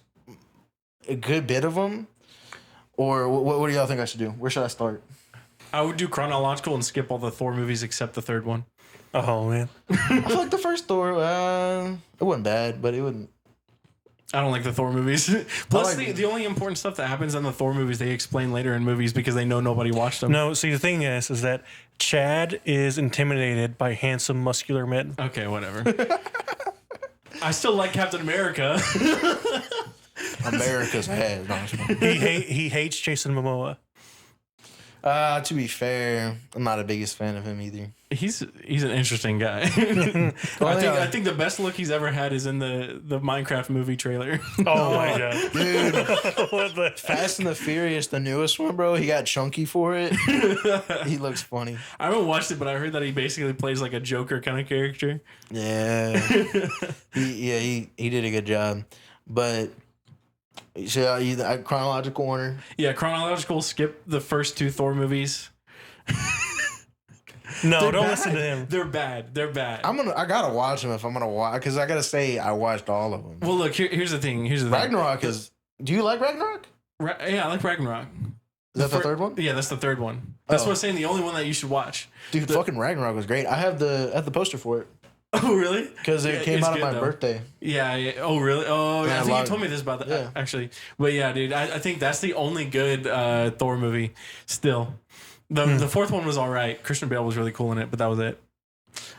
a good bit of them. Or what do y'all think I should do? Where should I start? I would do chronological and skip all the Thor movies except the third one. Oh, man. I feel like the first Thor, it wasn't bad, but it wouldn't. I don't like the Thor movies. Plus, the only important stuff that happens in the Thor movies, they explain later in movies because they know nobody watched them. No, see, the thing is that Chad is intimidated by handsome, muscular men. Okay, whatever. I still like Captain America. America's head. No, He hates Jason Momoa. to be fair, I'm not the biggest fan of him either. He's an interesting guy. I think the best look he's ever had is in the Minecraft movie trailer. Oh my god, Dude, what the Fast and the Furious, the newest one, bro. He got chunky for it. He looks funny. I haven't watched it, but I heard that he basically plays like a Joker kind of character. Yeah, he did a good job. But so chronological order. Yeah, chronological. Skip the first 2 Thor movies. No, They're don't bad. listen to him. They're bad. They're bad. I gotta watch them if I'm gonna watch, because I gotta say I watched all of them. Well, look, here's the thing. Ragnarok is. Do you like Ragnarok? Yeah, I like Ragnarok. Is that the third one? Yeah, that's the third one. That's Oh. what I'm saying. The only one that you should watch. Dude, fucking Ragnarok was great. I have the poster for it Oh, really? because it Yeah, came it's out on good, my though. birthday. Yeah. Oh, really? Oh, Yeah, I think a lot- you told me this about that yeah. actually. But yeah, dude, I think that's the only good Thor movie still. The fourth one was all right. Christian Bale was really cool in it, but that was it.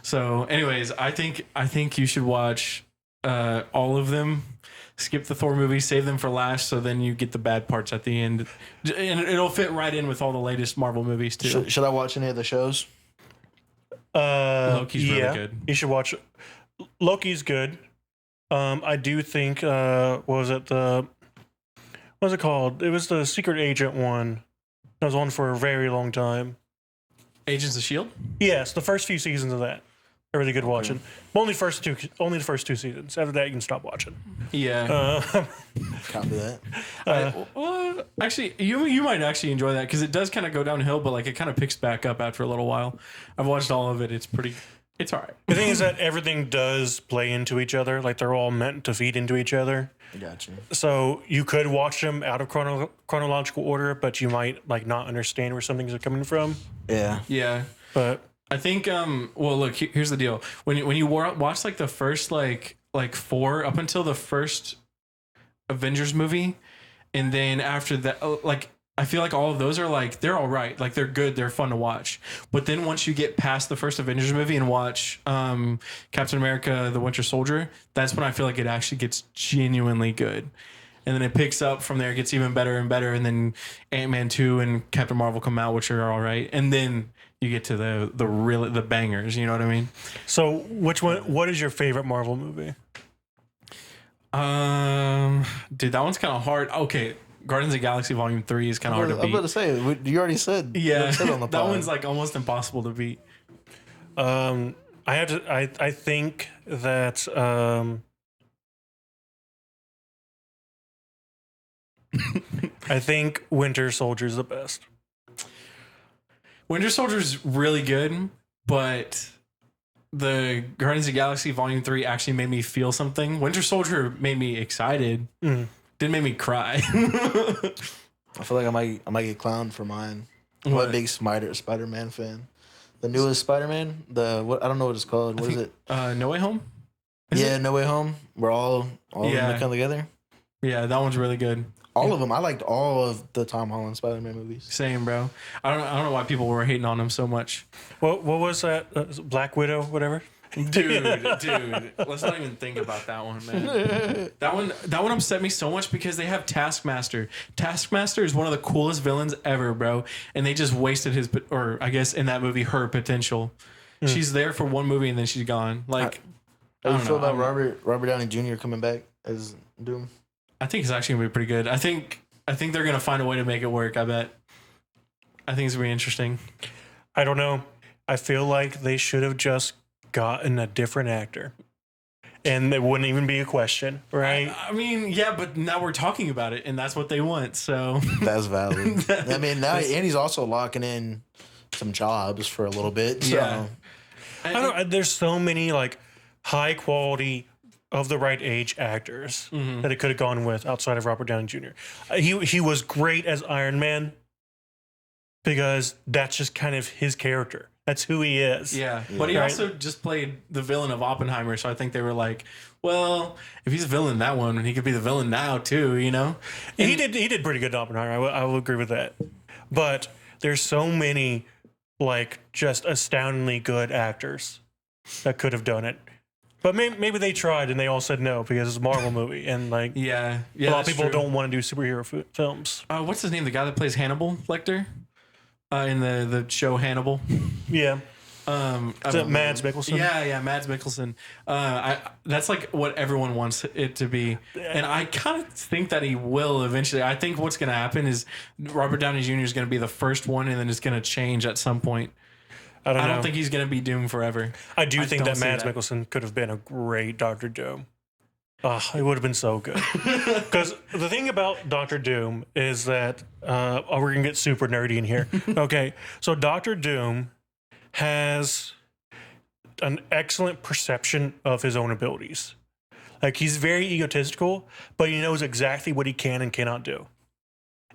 So, anyways, I think you should watch all of them. Skip the Thor movie, save them for last, so then you get the bad parts at the end, and it'll fit right in with all the latest Marvel movies too. Should I watch any of the shows? Loki's really yeah, good. You should watch. Loki's good. I do think. What was it called? It was the Secret Agent one. That was on for a very long time. Agents of Shield. Yes, the first few seasons of that are really good watching. Only the first 2 seasons. After that, you can stop watching. Yeah. Copy that. Well, actually, you might actually enjoy that because it does kind of go downhill, but like it kind of picks back up after a little while. I've watched all of it. It's all right. The thing is that everything does play into each other. Like they're all meant to feed into each other. Gotcha. So you could watch them out of chronological order, but you might like not understand where some things are coming from. Yeah. Yeah. But I think well look, here's the deal. When you watch like the first like 4 up until the first Avengers movie, and then after that like I feel like all of those are like they're all right, like they're good, they're fun to watch. But then once you get past the first Avengers movie and watch Captain America: The Winter Soldier, that's when I feel like it actually gets genuinely good. And then it picks up from there, it gets even better and better, and then Ant-Man 2 and Captain Marvel come out, which are all right. And then you get to the bangers, you know what I mean? so what is your favorite Marvel movie? Dude, that one's kind of hard. Okay, Guardians of the Galaxy Volume 3 is kind of hard to I'm about beat. to say, you already said. you Yeah, already said on the that pod. one's like almost impossible to beat. I think that I think Winter Soldier's the best. Winter Soldier's really good, but the Guardians of the Galaxy Volume 3 actually made me feel something. Winter Soldier made me excited. Didn't make me cry. I feel like I might get clowned for mine. I'm What? a big Spider-Man fan. The newest Spider-Man, I don't know what it's called. What is it? No Way Home? Yeah, No Way Home. We're all of Yeah. them come together. Yeah, that one's really good. All of them. I liked all of the Tom Holland Spider-Man movies. Same, bro. I don't know why people were hating on him so much. What was that? Black Widow, whatever. Dude, let's not even think about that one, man. That one upset me so much because they have Taskmaster. Taskmaster is one of the coolest villains ever, bro, and they just wasted his, or I guess in that movie, her potential. She's there for one movie and then she's gone. Like, How do you don't feel know. about Robert Downey Jr. coming back as Doom? I think it's actually gonna be pretty good. I think they're gonna find a way to make it work. I bet. I think it's gonna be interesting. I don't know. I feel like they should have just gotten a different actor, and it wouldn't even be a question, right? I mean, yeah, but now we're talking about it, and that's what they want. So That's valid. I mean, now and he's also locking in some jobs for a little bit. So. Yeah. I don't. There's so many like high quality of the right age actors that it could have gone with outside of Robert Downey Jr. He was great as Iron Man because that's just kind of his character. That's who he is. Yeah, but he Right. also just played the villain of Oppenheimer, so I think they were like, well, if he's a villain in that one, he could be the villain now too, you know? He did pretty good in Oppenheimer. I will agree with that. But there's so many like just astoundingly good actors that could have done it. But maybe they tried and they all said no because it's a Marvel movie and like Yeah, a lot of that's people true. don't want to do superhero films. What's his name? The guy that plays Hannibal Lecter in the show Hannibal. Yeah. Is it Mads Mikkelsen? Yeah, Mads Mikkelsen. That's like what everyone wants it to be, and I kind of think that he will eventually. I think what's going to happen is Robert Downey Jr. is going to be the first one, and then it's going to change at some point. I don't know. I don't think he's going to be Doom forever. I think that Mads Mikkelsen could have been a great Doctor Doom. It would have been so good. Because the thing about Doctor Doom is that we're going to get super nerdy in here. Okay, so Doctor Doom has an excellent perception of his own abilities. Like, he's very egotistical, but he knows exactly what he can and cannot do.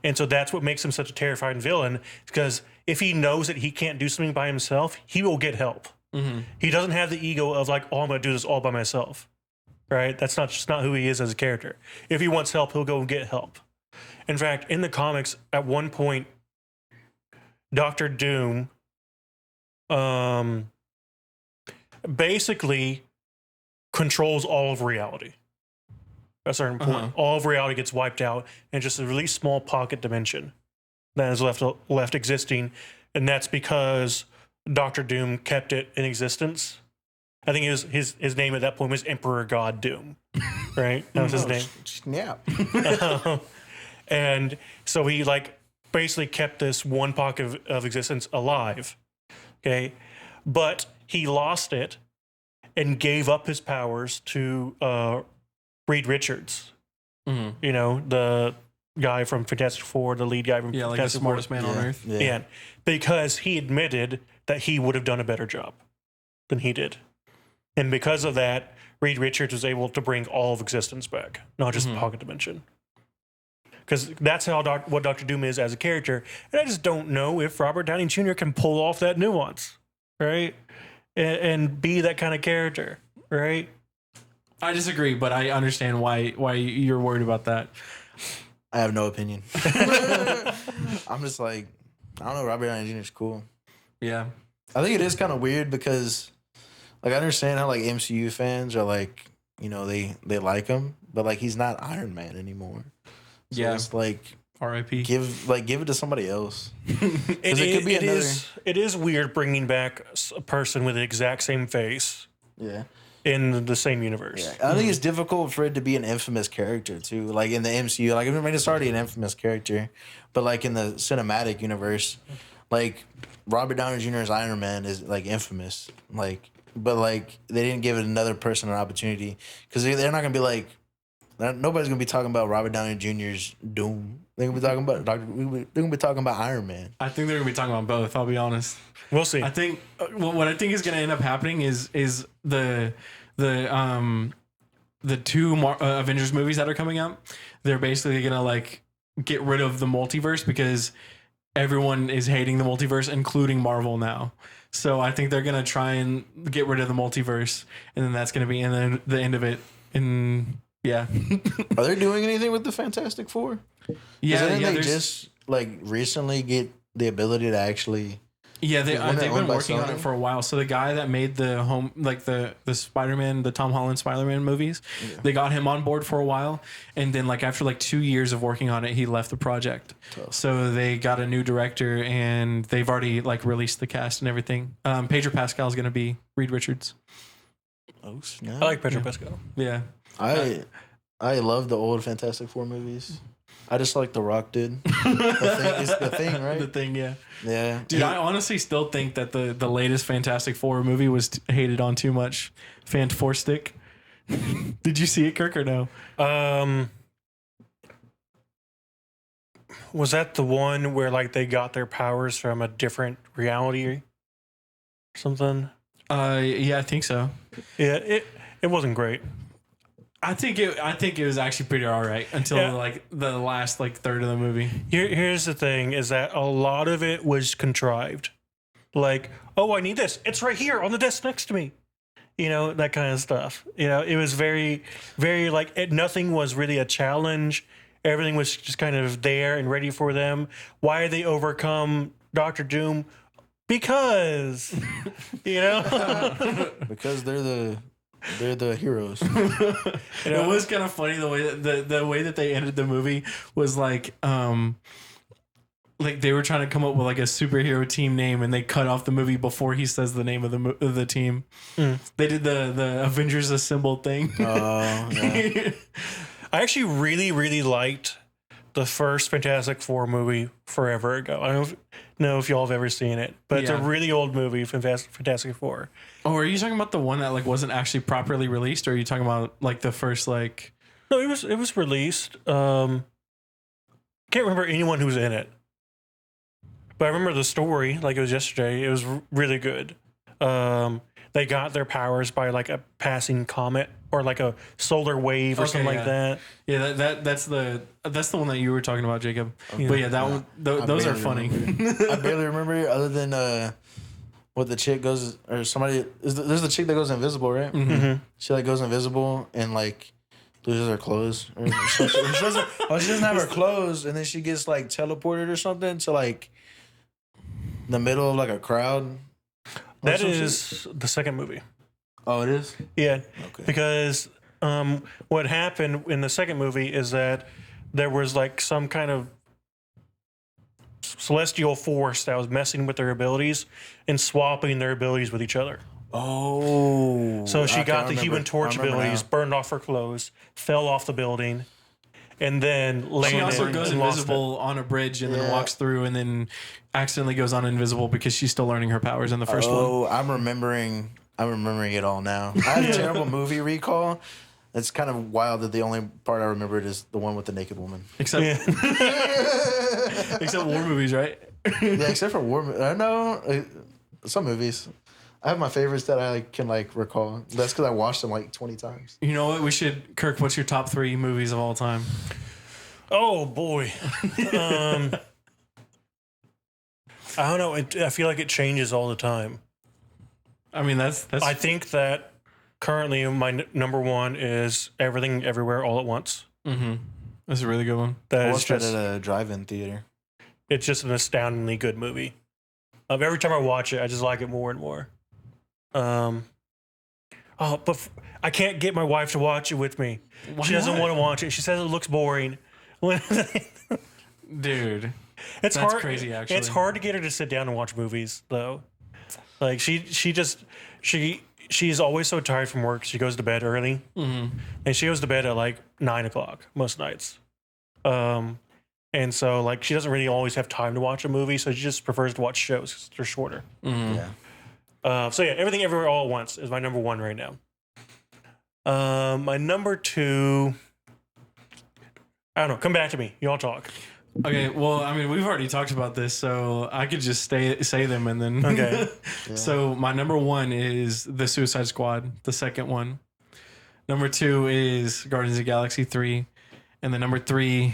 And so that's what makes him such a terrifying villain, because if he knows that he can't do something by himself, he will get help. Mm-hmm. He doesn't have the ego of like, oh, I'm going to do this all by myself. Right? That's just not who he is as a character. If he wants help, he'll go and get help. In fact, in the comics, at one point, Doctor Doom basically controls all of reality. At a certain point, all of reality gets wiped out, and just a really small pocket dimension that is left existing, and that's because Doctor Doom kept it in existence. I think his name at that point was Emperor God Doom, right? That was his name. Yeah. And so he like basically kept this one pocket of existence alive. Okay, but he lost it and gave up his powers to Reed Richards. Mm-hmm. You know, the guy from Fantastic Four, the lead guy from like Fantastic the smartest man on earth. Yeah, because he admitted that he would have done a better job than he did. And because of that, Reed Richards was able to bring all of existence back, not just the pocket dimension. Because that's how what Doctor Doom is as a character. And I just don't know if Robert Downey Jr. can pull off that nuance, right? And be that kind of character, right? I disagree, but I understand why you're worried about that. I have no opinion. I'm just like, I don't know, Robert Downey Jr. is cool. Yeah. I think it is kind of weird because, like, I understand how, like, MCU fans are, like, you know, they like him, but, like, he's not Iron Man anymore. So it's like, R.I.P. Give it to somebody else. It is weird bringing back a person with the exact same face. Yeah. In the same universe. Yeah. I think it's difficult for it to be an infamous character too. Like in the MCU, like I mean, it's already an infamous character, but like in the cinematic universe, like Robert Downey Jr.'s Iron Man is like infamous. Like, but like they didn't give another person an opportunity because they're not gonna be like, nobody's gonna be talking about Robert Downey Jr.'s Doom. They're gonna be talking about they're gonna be talking about Iron Man. I think they're gonna be talking about both. I'll be honest. We'll see. I think what I think is going to end up happening is the two Avengers movies that are coming out. They're basically going to like get rid of the multiverse because everyone is hating the multiverse, including Marvel now. So I think they're going to try and get rid of the multiverse, and then that's going to be and then the end of it. And yeah, are they doing anything with the Fantastic Four? Yeah, they just like recently get the ability to actually. Yeah, they've been working on it for a while. So the guy that made the Spider-Man, the Tom Holland Spider-Man movies, they got him on board for a while, and then like after like 2 years of working on it, he left the project. Tough. So they got a new director, and they've already like released the cast and everything. Pedro Pascal is going to be Reed Richards. Oh snap! I like Pedro Pascal. Yeah, I love the old Fantastic Four movies. I just like The Rock did. The thing, right? The Thing, yeah. Yeah. Dude, I honestly still think that the latest Fantastic Four movie was hated on too much. Fantastic. Did you see it, Kirk, or no? Was that the one where like they got their powers from a different reality or something? Yeah, I think so. Yeah, it wasn't great. I think it was actually pretty all right until like the last like third of the movie. Here's the thing: is that a lot of it was contrived. Like, oh, I need this. It's right here on the desk next to me. You know, that kind of stuff. You know, it was very, very like nothing was really a challenge. Everything was just kind of there and ready for them. Why did they overcome Doctor Doom? Because, you know, because they're the heroes. It was kind of funny the way that the way that they ended the movie was like like they were trying to come up with like a superhero team name, and they cut off the movie before he says the name of the team. They did the Avengers Assemble thing. Oh, yeah. I actually really liked the first Fantastic Four movie forever ago. I don't know if y'all have ever seen it, but it's a really old movie, Fantastic Four. Oh, are you talking about the one that like wasn't actually properly released, or are you talking about like the first like? No, it was released. Can't remember anyone who was in it, but I remember the story like it was yesterday. It was really good. They got their powers by like a passing comet or like a solar wave or something like that. Yeah, that's the one that you were talking about, Jacob. But yeah, that one, those are funny. I barely remember it other than what the chick goes or somebody there's the chick that goes invisible, right? Mm-hmm. She like goes invisible and like loses her clothes. Or she doesn't have her clothes, and then she gets like teleported or something to like the middle of like a crowd. That is the second movie. Oh, it is? Yeah. Okay. Because what happened in the second movie is that there was like some kind of celestial force that was messing with their abilities and swapping their abilities with each other. Oh. So she Okay, got I the remember. Human Torch I remember abilities, now. burned off her clothes, fell off the building, and then She landed also goes and lost it. invisible on a bridge and then Yeah. walks through and then accidentally goes on invisible because she's still learning her powers in the first one. Oh, I'm remembering it all now. I have a terrible movie recall. It's kind of wild that the only part I remembered is the one with the naked woman. Except Yeah. except war movies, right? Yeah, except for war. I know some movies. I have my favorites that I can like recall. That's because I watched them like 20 times. You know what? We should, Kirk. What's your top 3 movies of all time? Oh boy. I don't know. I feel like it changes all the time. I mean, that's. I think that currently my number one is Everything Everywhere All at Once. Mm-hmm. That's a really good one. I That is watched that just, at a drive-in theater. it's just an astoundingly good movie. Every time I watch it, I just like it more and more. But I can't get my wife to watch it with me. Why She doesn't not? want to watch it. She says it looks boring. Dude. It's That's hard. crazy, actually. It's hard to get her to sit down and watch movies, though. Like she's always so tired from work. She goes to bed early, and she goes to bed at like 9:00 most nights. And so like she doesn't really always have time to watch a movie, so she just prefers to watch shows 'cause they're shorter. Yeah. So yeah, Everything Everywhere All at Once is my number one right now. My number two, I don't know. Come back to me. Y'all talk. Okay, well, I mean, we've already talked about this, so I could just say them and then. Okay. So my number 1 is The Suicide Squad, the second one. Number 2 is Guardians of the Galaxy 3, and then number 3,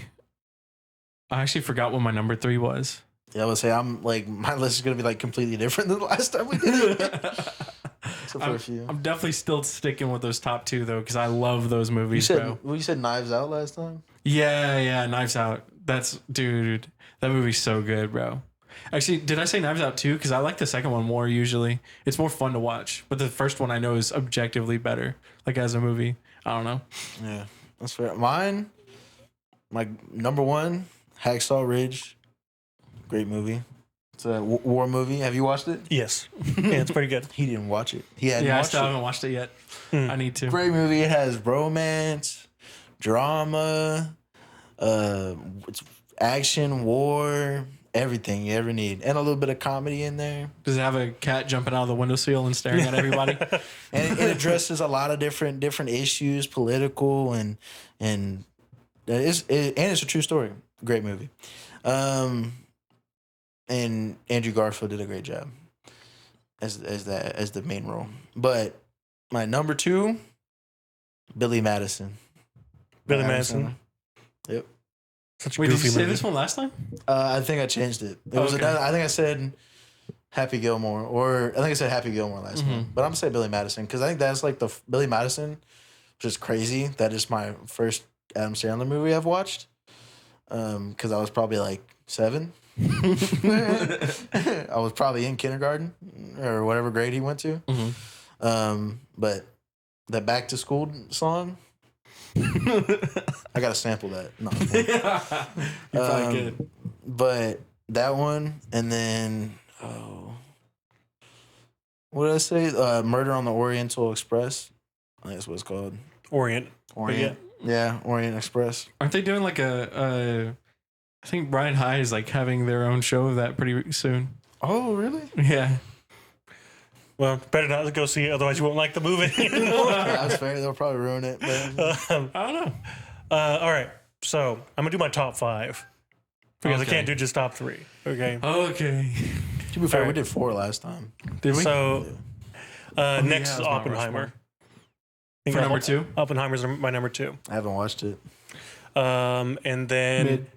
I actually forgot what my number 3 was. Yeah, I would say I'm like my list is gonna be like completely different than the last time we did it. Except for a few. I'm definitely still sticking with those top 2 though, because I love those movies, bro. You said Knives Out last time? Yeah, Knives Out. Dude, that movie's so good, bro. Actually, did I say Knives Out too? Because I like the second one more usually. It's more fun to watch. But the first one I know is objectively better, like as a movie. I don't know. Yeah, that's fair. Mine, my number 1, Hacksaw Ridge. Great movie. It's a war movie. Have you watched it? Yes. Yeah, it's pretty good. He didn't watch it. He hadn't Yeah, I watched still it. haven't watched it yet. I need to. Great movie. It has romance, drama, it's action, war, everything you ever need, and a little bit of comedy in there. Does it have a cat jumping out of the windowsill and staring at everybody? And it addresses a lot of different issues, political and it's a true story. Great movie. And Andrew Garfield did a great job as the main role. But my number 2, Billy Madison. Billy Madison. Yep. Such a Wait, did goofy you say movie. this one last time? I think I changed it. It was Okay. another, I think I said Happy Gilmore, or I think I said Happy Gilmore last time. But I'm gonna say Billy Madison because I think that's like the Billy Madison, which is crazy. That is my first Adam Sandler movie I've watched. Because I was probably like 7. I was probably in kindergarten or whatever grade he went to. But the Back to School song, I gotta sample that. No, You probably could. but that one, and then what did I say? Murder on the Oriental Express. I think that's what it's called. Orient. Orient. Yeah, Orient Express. Aren't they doing like a I think Brian High is like having their own show of that pretty soon. Oh, really? Yeah. Well, better not to go see it, otherwise you won't like the movie anymore. That's fair. They'll probably ruin it. But I don't know. All right, so I'm gonna do my top 5 because I Okay. can't do just top 3. Okay. Okay. to be fair, we Alright. did 4 last time. Did we? So yeah, next it's is Mount Oppenheimer. Rushmore. I think For number 2? Oppenheimer's my number 2. I haven't watched it. And then Mid.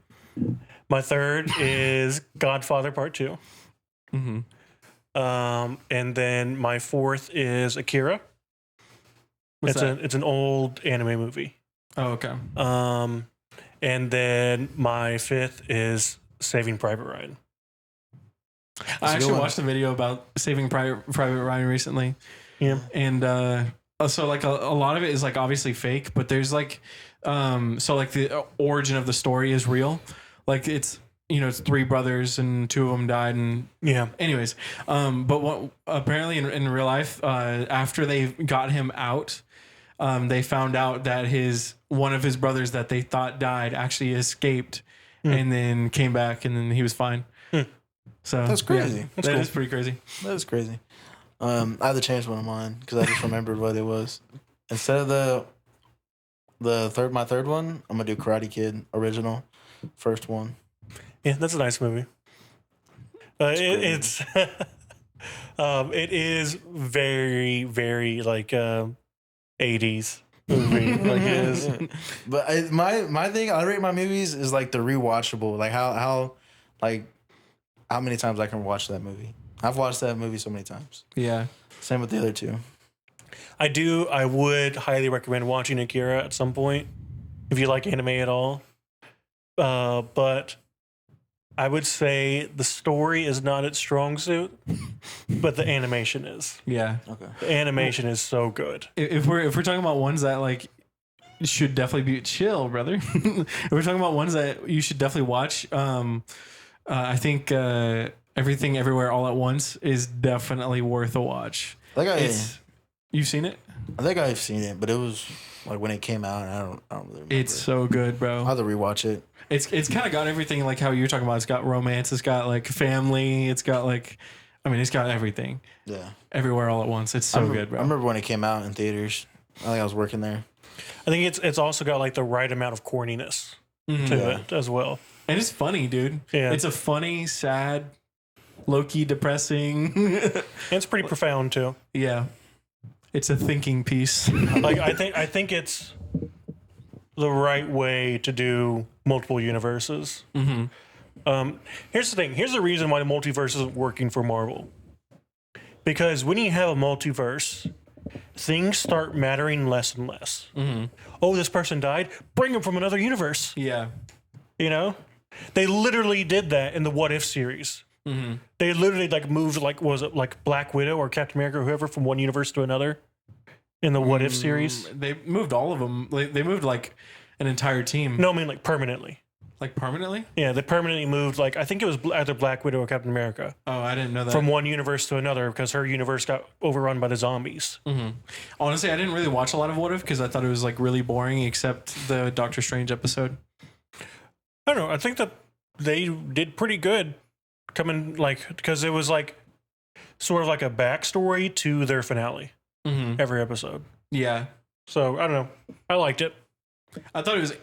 my third is Godfather Part 2. Mm-hmm. And then my fourth is Akira. What's that? It's an old anime movie. Oh, okay. And then my fifth is Saving Private Ryan. I a good actually one. watched a video about Saving Private Ryan recently. Yeah. And so like a lot of it is like obviously fake, but there's like so like the origin of the story is real. Like it's it's 3 brothers and 2 of them died, and Yeah. anyways, but what apparently in real life, after they got him out, they found out that one of his brothers that they thought died actually escaped and then came back, and then he was fine. So That's crazy. Yeah, That's that cool. is pretty crazy. That is crazy. I have to change one of mine because I just remembered what it was. Instead of my third one, I'm gonna do Karate Kid original, first one. Yeah, that's a nice movie. It's it is very, very like 80s movie. Like it is. But my thing, I rate my movies is like the rewatchable, like how many times I can watch that movie. I've watched that movie so many times. Yeah. Same with the other 2. I would highly recommend watching Akira at some point if you like anime at all. But I would say the story is not its strong suit, but the animation is. Yeah. Okay. The animation is so good. If we're talking about ones that like should definitely be chill, brother. If we're talking about ones that you should definitely watch, I think Everything Everywhere All at Once is definitely worth a watch. You've seen it? I think I've seen it, but it was like when it came out. And I don't really remember. It's so good, bro. I'll have to rewatch it. It's kind of got everything like how you're talking about. It's got romance. It's got like family. It's got like, it's got everything. Yeah. Everywhere All at Once. It's so good, bro. I remember when it came out in theaters. I think I was working there. I think it's also got like the right amount of corniness to it as well. And it's funny, dude. Yeah. It's a funny, sad, low-key depressing. And it's pretty profound too. Yeah. It's a thinking piece. Like I think it's the right way to do multiple universes. Here's the thing. Here's the reason why the multiverse isn't working for Marvel. Because when you have a multiverse, things start mattering less and less. Oh, this person died. Bring them from another universe. Yeah. You know, they literally did that in the What If series. They literally like moved was it like Black Widow or Captain America or whoever from one universe to another in the What If series. They moved all of them. They moved like an entire team. No, I mean like permanently. Like permanently? Yeah, they permanently moved like I think it was either Black Widow or Captain America Oh, I didn't know that. from one universe to another because her universe got overrun by the zombies. Honestly, I didn't really watch a lot of What If because I thought it was like really boring, except the Doctor Strange episode. I don't know. I think that they did pretty good coming because it was like sort of like a backstory to their finale every episode. Yeah. So I don't know. I liked it. I thought it was.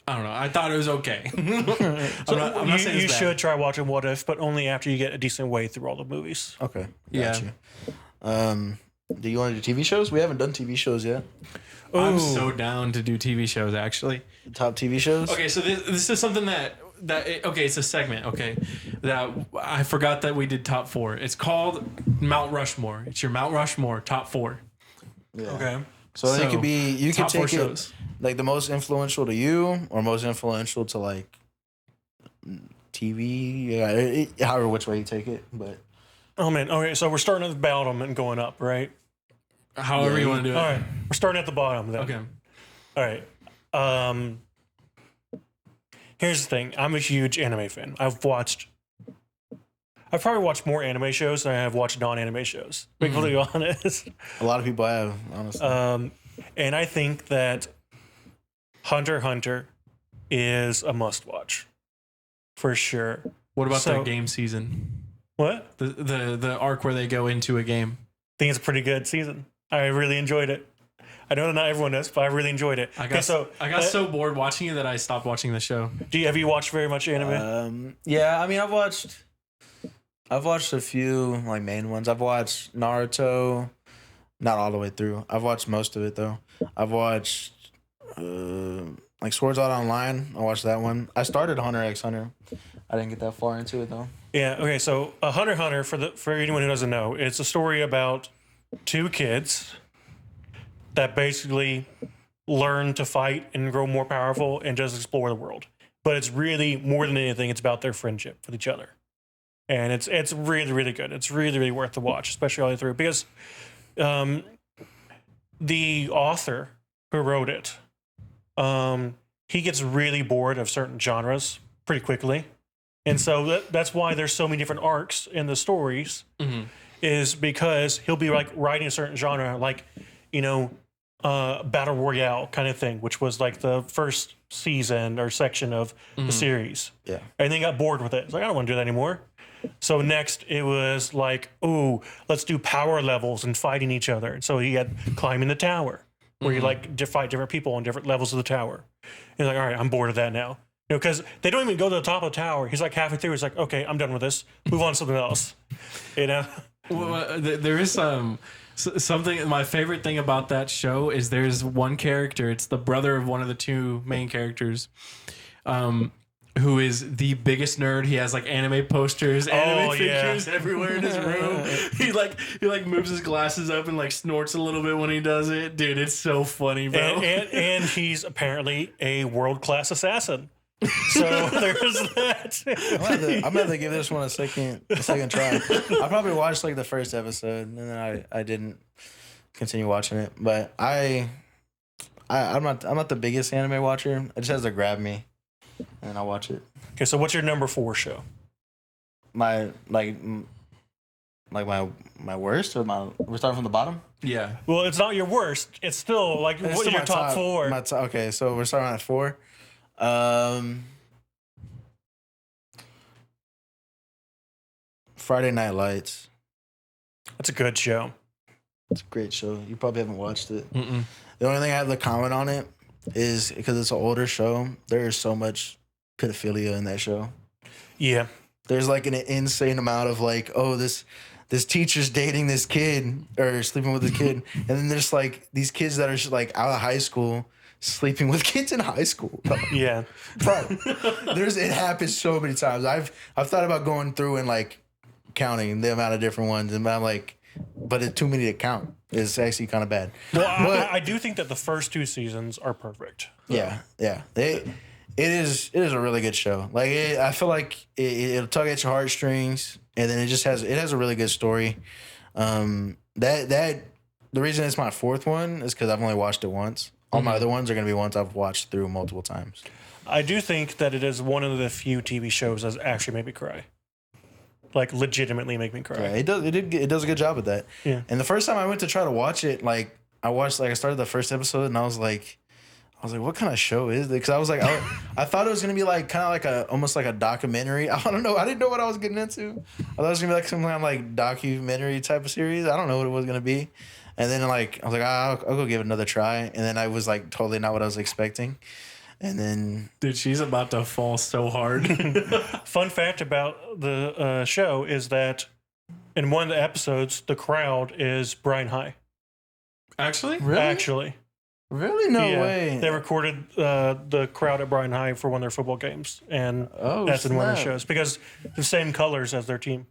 I don't know. I thought it was okay. So I'm not saying you it's bad. should try watching What If, but only after you get a decent way through all the movies. Okay. Yeah. Gotcha. Do you want to do TV shows? We haven't done TV shows yet. I'm Ooh. so down to do TV shows. Actually. Top TV shows? Okay, so this is something it's a segment. Okay, that I forgot that we did top 4. It's called Mount Rushmore. It's your Mount Rushmore top 4. Yeah. Okay. So it could be, you could top 4 take it shows. like the most influential to you or most influential to like TV. Yeah, however, which way you take it. But Oh man. Okay, so we're starting at the bottom and going up, right? However Yeah, you want to do it. All right. We're starting at the bottom then. Okay. All right. Here's the thing. I'm a huge anime fan. I've watched I've probably watched more anime shows than I have watched non-anime shows. To be completely honest. A lot of people have, honestly. And I think that Hunter x Hunter is a must-watch for sure. What about that game season? What? The arc where they go into a game. I think it's a pretty good season. I really enjoyed it. I know that not everyone does, but I really enjoyed it. I got so bored watching it that I stopped watching the show. Have you watched very much anime? Yeah, I mean, I've watched a few like main ones. I've watched Naruto, not all the way through. I've watched most of it though. I've watched like Swords Art Online. I watched that one. I started Hunter x Hunter. I didn't get that far into it though. Yeah. Okay. So Hunter x Hunter, for anyone who doesn't know, it's a story about two kids that basically learn to fight and grow more powerful and just explore the world. But it's really more than anything, it's about their friendship with each other, and it's really, really good. It's really, really worth the watch, especially all the way through, because the author who wrote it, he gets really bored of certain genres pretty quickly. And so that's why there's so many different arcs in the stories, is because he'll be like writing a certain genre, like, Battle Royale kind of thing, which was like the first season or section of the series. Yeah. And then got bored with it. It's like, I don't want to do that anymore. So next it was like, oh, let's do power levels and fighting each other. And so he had climbing the tower, where you like fight different people on different levels of the tower. And he's like, all right, I'm bored of that now. Because they don't even go to the top of the tower. He's like halfway through. He's like, okay, I'm done with this. Move on to something else. Well, there is something. My favorite thing about that show is there's one character. It's the brother of one of the two main characters, who is the biggest nerd. He has like anime posters, anime figures everywhere in his room. He moves his glasses up and like snorts a little bit when he does it. Dude, it's so funny, bro. And he's apparently a world-class assassin. So there's that. I'm gonna have to give this one a second try. I probably watched like the first episode and then I didn't continue watching it. But I'm not the biggest anime watcher. It just has to grab me and I watch it. Okay, so what's your number 4 show? My worst, or we're starting from the bottom? Yeah. Well, it's not your worst. It's still like what's your top 4? Okay, so we're starting at 4. Friday Night Lights. That's a good show. It's a great show. You probably haven't watched it. The only thing I have to comment on it is because it's an older show. There is so much pedophilia in that show. Yeah. There's like an insane amount of like, oh, this teacher's dating this kid or sleeping with this kid, and then there's like these kids that are like out of high school sleeping with kids in high school. Yeah, bro. It happens so many times. I've thought about going through and like counting the amount of different ones, and I'm like, but it's too many to count. It's actually kind of bad. Well, I do think that the first 2 seasons are perfect. Yeah. It is a really good show. Like I feel like it'll tug at your heartstrings, and then it has a really good story. The reason it's my 4th one is because I've only watched it once. All my other ones are going to be ones I've watched through multiple times. I do think that it is one of the few TV shows that actually made me cry. Like legitimately make me cry. Yeah, it does a good job at that. Yeah. And the first time I went to try to watch it, I started the first episode and I was like, what kind of show is this? Because I was like, I thought it was gonna be like kind of like almost like a documentary. I don't know. I didn't know what I was getting into. I thought it was gonna be like some kind of like documentary type of series. I don't know what it was gonna be. And then like I was like, I'll go give it another try. And then I was like totally not what I was expecting. And then, dude, she's about to fall so hard. Fun fact about the show is that in one of the episodes, the crowd is Brian High. Actually? Really? Actually. Really? No way. They recorded the crowd at Brian High for one of their football games. And that's in one of the shows. Because the same colors as their team.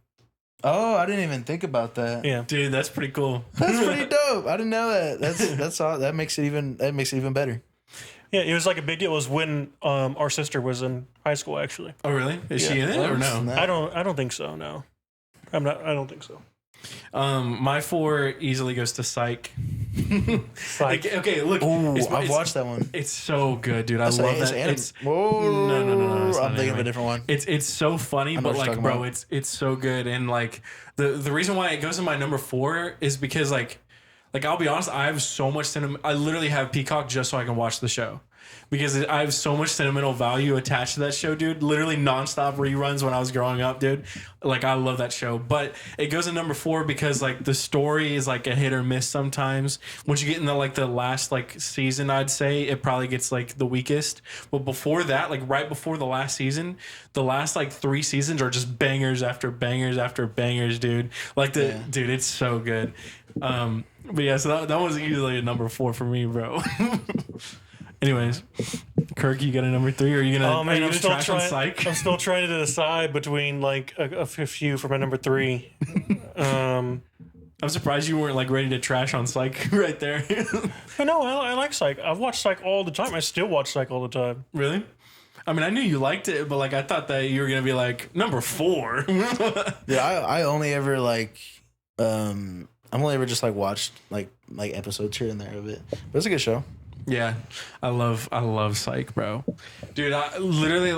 Oh, I didn't even think about that. Yeah. Dude, that's pretty cool. That's pretty dope. I didn't know that. That's all. That makes it even better. Yeah, it was like a big deal. It was when our sister was in high school, actually. Oh, really? Is she in it or no? I don't think so. No, I don't think so. My 4 easily goes to Psych. Psych. Okay, look. Ooh, it's- I've it's- watched that one. It's so good, dude. I That's love it's that. anime. It's Whoa. no. It's I'm not thinking of anime. a different one. It's so funny, know but what you're like, talking bro, about. it's so good. And like the reason why it goes in my number 4 is because like I'll be honest, I have so much I literally have Peacock just so I can watch the show. Because I have so much sentimental value attached to that show, dude. Literally nonstop reruns when I was growing up, dude. Like, I love that show. But it goes in number 4 because, like, the story is, like, a hit or miss sometimes. Once you get in the last, like, season, I'd say, it probably gets, like, the weakest. But before that, like, right before the last season, the last, like, 3 seasons are just bangers after bangers after bangers, dude. Like, dude, it's so good. But, yeah, so that was easily a number 4 for me, bro. Anyways, Kirk, you got a number 3, or are you gonna? Oh man, I'm still trying. I'm still trying to decide between like a few for my number 3. I'm surprised you weren't like ready to trash on Psych right there. But no, I like Psych. I've watched Psych all the time. I still watch Psych all the time. Really? I mean, I knew you liked it, but like I thought that you were gonna be like number 4. Yeah, I only ever like I'm only ever just like watched like episodes here and there of it. But it's a good show. Yeah, I love Psych, bro. Dude, I literally,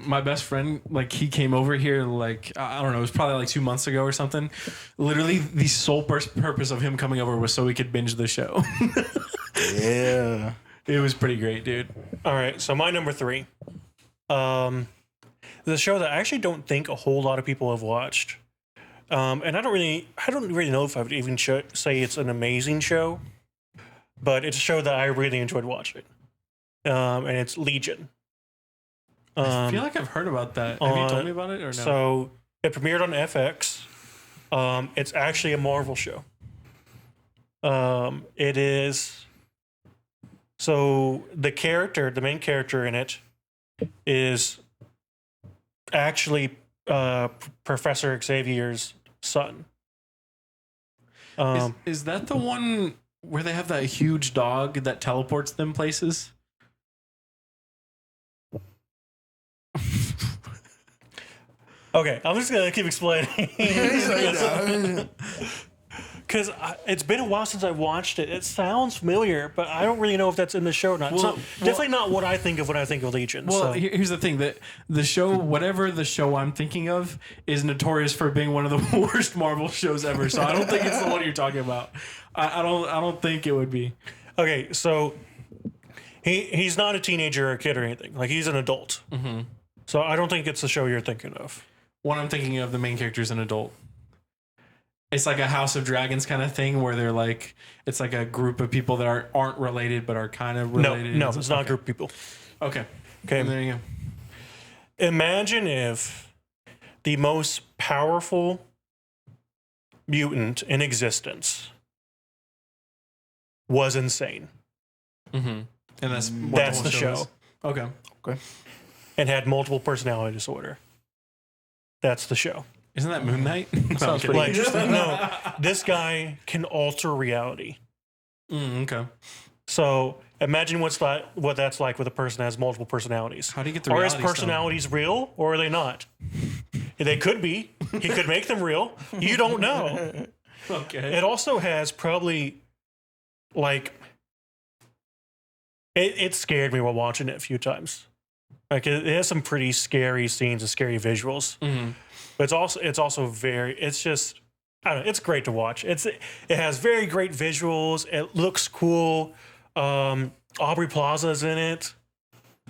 my best friend, like, he came over here, like, I don't know, it was probably like 2 months ago or something. Literally, the sole purpose of him coming over was so we could binge the show. Yeah. It was pretty great, dude. All right, so my number 3, the show that I actually don't think a whole lot of people have watched, and I don't really know if I would even say it's an amazing show, but it's a show that I really enjoyed watching, and it's Legion. I feel like I've heard about that. Have you told me about it or no? So it premiered on FX. It's actually a Marvel show. It is. So the main character in it, is actually Professor Xavier's son. Is that the one where they have that huge dog that teleports them places? Okay, I'm just gonna keep explaining because it's been a while since I watched it. It sounds familiar, but I don't really know if that's in the show or not. Definitely not what I think of when I think of Legion. Well, so. here's the thing: that the show, whatever the show I'm thinking of, is notorious for being one of the worst Marvel shows ever. So I don't think it's the one you're talking about. I don't think it would be. Okay, so he's not a teenager or a kid or anything. Like, he's an adult. Mm-hmm. So I don't think it's the show you're thinking of. One I'm thinking of, the main character is an adult. It's like a House of Dragons kind of thing where they're like, it's like a group of people that aren't related but are kind of related. No, it's not a group of people. Okay. Okay. And there you go. Imagine if the most powerful mutant in existence was insane Mm-hmm. And that's what That's whole the show. is. Okay. and had multiple personality disorder. That's the show. Isn't that Moon Knight? Sounds pretty Like, interesting. no, this guy can alter reality. Okay. So imagine what that's like with a person that has multiple personalities. How do you get the Are his reality stone? personalities real or are they not? They could be. He could make them real. You don't know. Okay. It also has probably like it scared me while watching it a few times. Like, it has some pretty scary scenes and scary visuals. Mm-hmm. But it's also very, it's just, I don't know, it's great to watch. It has very great visuals. It looks cool. Aubrey Plaza's in it.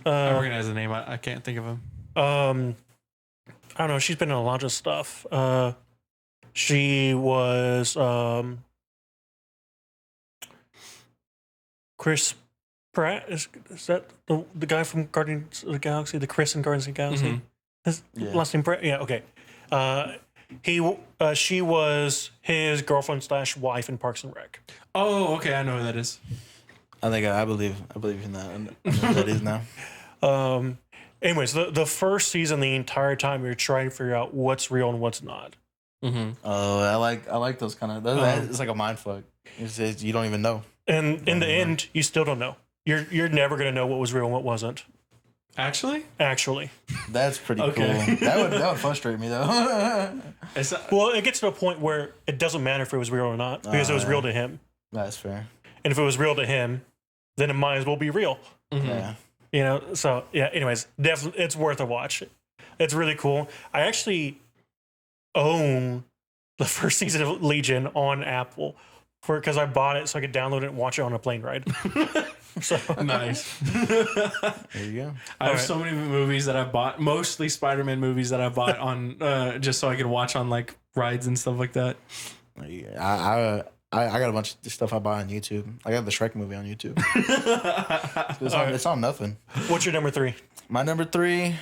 I recognize the name. I can't think of him. I don't know. She's been in a lot of stuff. She was Chris Pratt. Is that the guy from Guardians of the Galaxy? The Chris in Guardians of the Galaxy. Mhm. His last name Pratt. Yeah. Okay. She was his girlfriend / wife in Parks and Rec. Oh, okay. I know who that is. I think I believe in that. I know what that is now. Anyways, the first season, the entire time you're trying to figure out what's real and what's not. Mm-hmm. Oh, I like those kind of. It's like a mind fuck. You don't even know. And in the end, you still don't know. You're never gonna know what was real and what wasn't. Actually? Actually, That's pretty Okay. cool. That would frustrate me though. It's, well, it gets to a point where it doesn't matter if it was real or not because it was real to him. That's fair. And if it was real to him, then it might as well be real. Yeah. You know, so yeah, anyways, definitely it's worth a watch. It's really cool. I actually own the first season of Legion on Apple because I bought it so I could download it and watch it on a plane ride. So Nice. There you go. I have right. so many movies that I bought, mostly Spider-Man movies that I bought on just so I could watch on like rides and stuff like that. There you go. I got a bunch of stuff I buy on YouTube. I got the Shrek movie on YouTube. It's on nothing. what's your number 3? My number 3.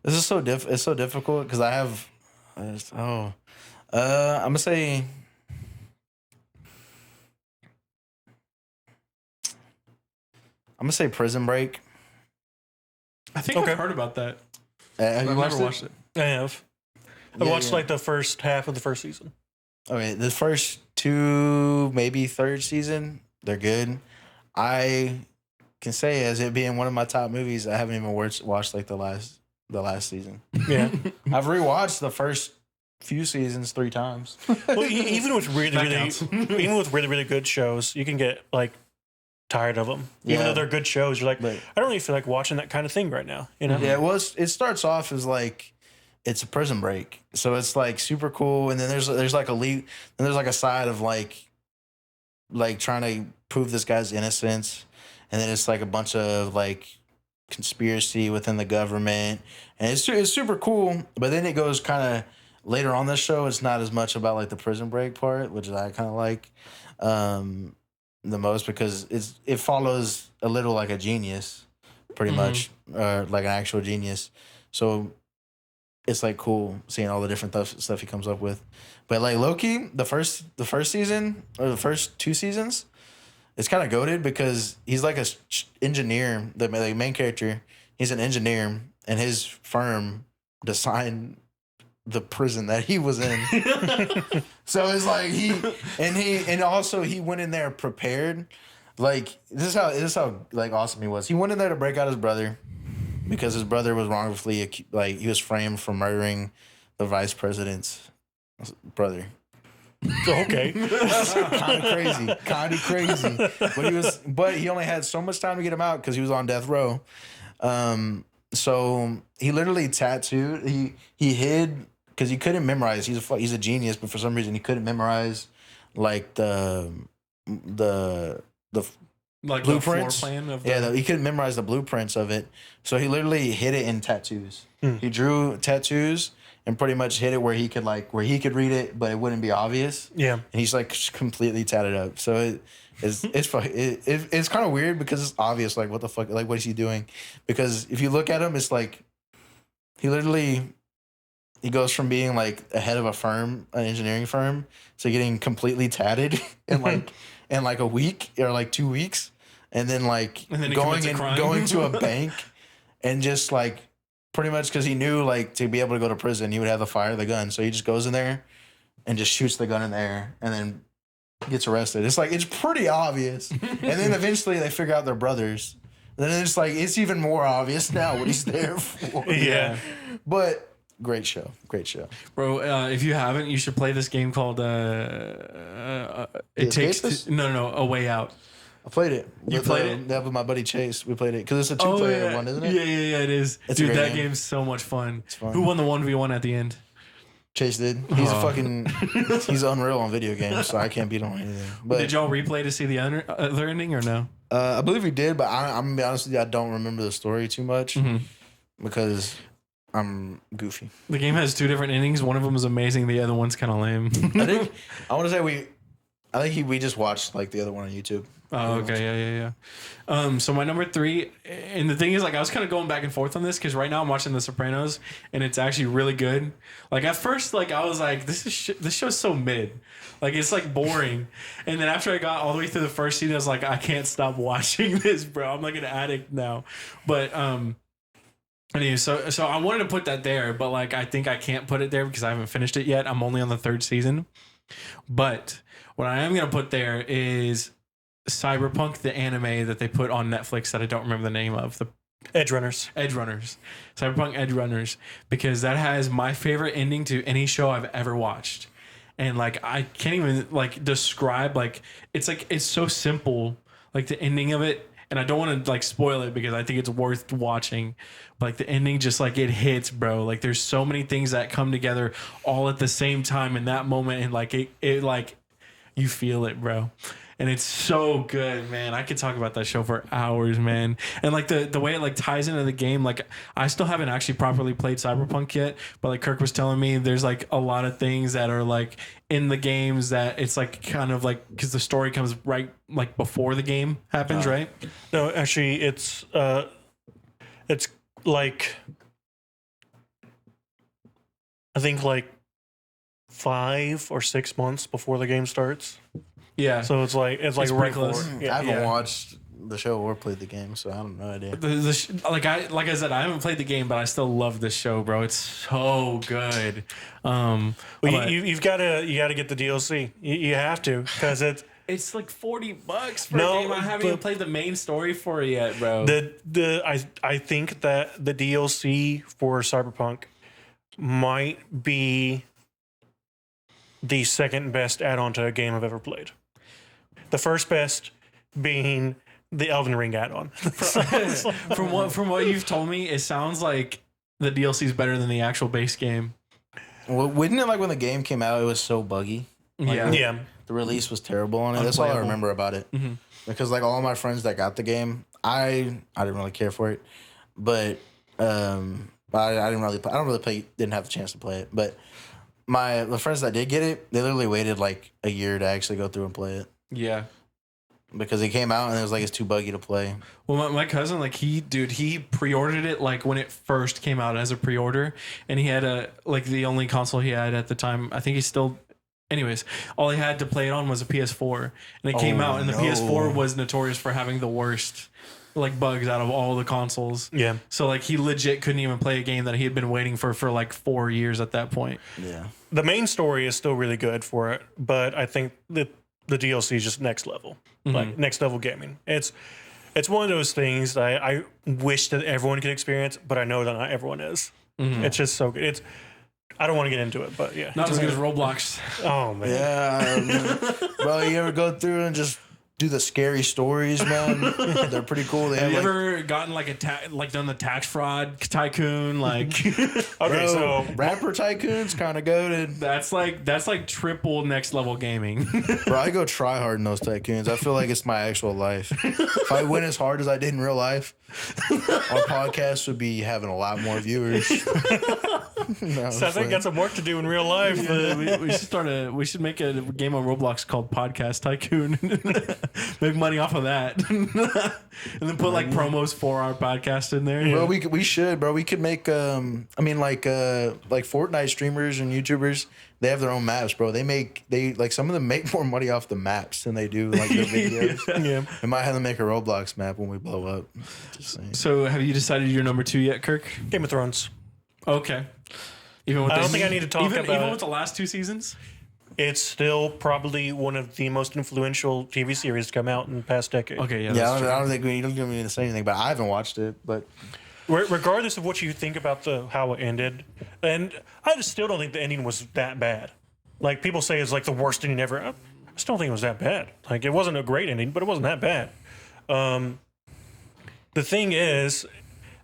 This is it's so difficult because I have. I'm gonna say. Prison Break. I think Okay. I've heard about that. Have you I've watched never it? watched it. I have. I Yeah, watched yeah. like the first half of the first season. Okay, the first 2, maybe third season, they're good. I can say as it being one of my top movies, I haven't even watched like the last season. Yeah. I've rewatched the first few seasons 3 times. Well, even with really, That really, counts. even with really, really good shows, you can get like tired of them. Even Yeah. though they're good shows, you're like, But I don't really feel like watching that kind of thing right now. You know? yeah, well, it starts off as like it's a prison break, so it's like super cool, and then there's like and there's like a side of like trying to prove this guy's innocence, and then it's like a bunch of like conspiracy within the government, and it's super cool. But then it goes kind of later on this show. It's not as much about like the prison break part, which I kind of like the most because it follows a little like a genius, pretty much, like an actual genius. So it's like cool seeing all the different stuff he comes up with. But like Loki, the first season or the first 2 seasons, it's kind of goated because he's like a engineer. The main character, he's an engineer, and his firm designed the prison that he was in. So it's like he also went in there prepared. Like this is how like awesome he was. He went in there to break out his brother because his brother was wrongfully he was framed for murdering the vice president's brother. Okay. kind of crazy. But he only had so much time to get him out because he was on death row. So he literally tattooed. He hid because he couldn't memorize. He's a genius, but for some reason he couldn't memorize like the Like blueprints. the floor plan of he couldn't memorize the blueprints of it. So he literally hid it in tattoos. Hmm. He drew tattoos and pretty much hid it where he could read it, but it wouldn't be obvious. Yeah. And he's like completely tatted up. So it's kind of weird because it's obvious. Like what the fuck? Like what is he doing? Because if you look at him, it's like he goes from being like a head of an engineering firm, to getting completely tatted in like a week or like 2 weeks, and then he going commits a crime. going to a bank and just like pretty much because he knew like to be able to go to prison, he would have to fire the gun. So he just goes in there and just shoots the gun in the air and then gets arrested. It's like, it's pretty obvious. And then eventually they figure out they're brothers. And then it's like, it's even more obvious now what he's there for. Yeah. But great show. Bro, if you haven't, you should play this game called The It Takes Escapist? No, A Way Out. I played it. You played it? That with my buddy Chase. We played it because it's a 2-player one, isn't it? Yeah, it is. It's a Dude, great that game. game's so much fun. fun. Who won the 1v1 at the end? Chase did. He's Oh. he's unreal on video games, so I can't beat him on anything. But Did y'all replay to see the other ending or no? I believe he did, but I'm gonna be honest with you, I don't remember the story too much because I'm goofy. The game has 2 different endings. One of them is amazing. The other one's kind of lame. I want to say we just watched like the other one on YouTube. Oh, okay. Yeah. So my number 3, and the thing is, like, I was kind of going back and forth on this because right now I'm watching The Sopranos, and it's actually really good. Like at first, like I was like, this show's so mid, like it's like boring. And then after I got all the way through the first season, I was like, I can't stop watching this, bro. I'm like an addict now. But anyway, so I wanted to put that there, but like I think I can't put it there because I haven't finished it yet. I'm only on the 3rd season. But what I am gonna put there is Cyberpunk, the anime that they put on Netflix that I don't remember the name of, the Edge Runners. Cyberpunk Edge Runners, because that has my favorite ending to any show I've ever watched. and like I can't even like describe it's so simple, like the ending of it. And I don't want to like spoil it because I think it's worth watching. But like the ending, just like it hits, bro. Like there's so many things that come together all at the same time in that moment, and like it like you feel it, bro. And it's so good, man. I could talk about that show for hours, man. And like the way it like ties into the game, like I still haven't actually properly played Cyberpunk yet, but like Kirk was telling me, there's like a lot of things that are like in the games that it's like kind of like because the story comes right like before the game happens, right? No, actually, it's like I think like 5 or 6 months before the game starts. Yeah. So it's like It's right pretty before. close. Yeah. I haven't watched the show or played the game, so I have no idea. Like I said, I haven't played the game, but I still love this show, bro. It's so good. Well, But you've got to get the DLC. You have to because it's like $40 for No, a game. I haven't even played the main story for it yet, bro. I think that the DLC for Cyberpunk might be the second best add-on to a game I've ever played. The first best being the Elden Ring add-on. From what you've told me, it sounds like the DLC is better than the actual base game. Well, wouldn't it like when the game came out, it was so buggy? Like, Yeah. The release was terrible on it. That's all I Unplayable. remember about it. Mm-hmm. Because like all my friends that got the game, I didn't really care for it, but I didn't really play. I don't really play. Didn't have the chance to play it, but the friends that did get it, they literally waited like a year to actually go through and play it Yeah. because it came out and it was like it's too buggy to play. Well, my cousin, like he pre-ordered it like when it first came out as a pre-order, and he had the only console he had at the time. I think he still. Anyways, all he had to play it on was a PS4, and it came out, and the PS4 was notorious for having the worst like bugs out of all the consoles. Yeah. So like he legit couldn't even play a game that he had been waiting for like 4 years at that point. Yeah, The main story is still really good for it, but I think the DLC is just next level, like next level gaming. It's one of those things that I wish that everyone could experience, but I know that not everyone is. It's just so good. I don't want to get into it, but yeah. Not as good as Roblox. Oh man. yeah, bro. You ever go through and just do the scary stories, man? They're pretty cool. They Have have you like, ever gotten like done the tax fraud tycoon? Like Okay, bro, so rapper tycoons kind of goated. that's like triple next level gaming. Bro, I go try hard in those tycoons. I feel like it's my actual life. If I went as hard as I did in real life, our podcast would be having a lot more viewers. No, I think got some work to do in real life. We should make a game on Roblox called Podcast Tycoon. Make money off of that, and then put like promos for our podcast in there. Bro, we should, bro. We could make like Fortnite streamers and YouTubers, they have their own maps, bro. They like some of them make more money off the maps than they do like their videos. Yeah. We might have to make a Roblox map when we blow up. Just saying. So, have you decided your number 2 yet, Kirk? Game of Thrones. Okay. Even with I don't think I need to talk even about with the last 2 seasons. It's still probably one of the most influential TV series to come out in the past decade. Okay, yeah, Yeah, that's true. I don't think we don't need to say anything, but I haven't watched it. But Regardless of what you think about how it ended, and I just still don't think the ending was that bad. Like people say it's like the worst ending ever. I still don't think it was that bad. Like it wasn't a great ending, but it wasn't that bad. The thing is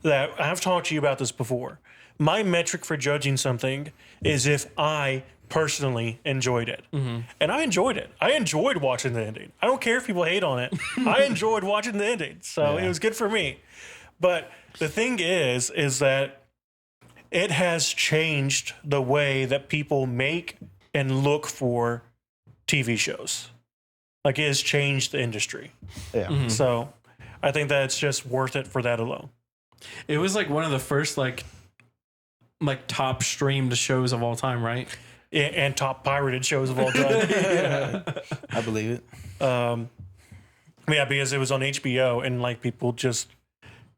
that I've talked to you about this before. My metric for judging something is if I personally enjoyed it. And I enjoyed it. I enjoyed watching the ending. I don't care if people hate on it. I enjoyed watching the ending. So it was good for me. But the thing is that it has changed the way that people make and look for TV shows. Like it has changed the industry. yeah, So I think that it's just worth it for that alone. It was like one of the first like top streamed shows of all time, right? And top pirated shows of all time. I believe it. Yeah, because it was on HBO and like people just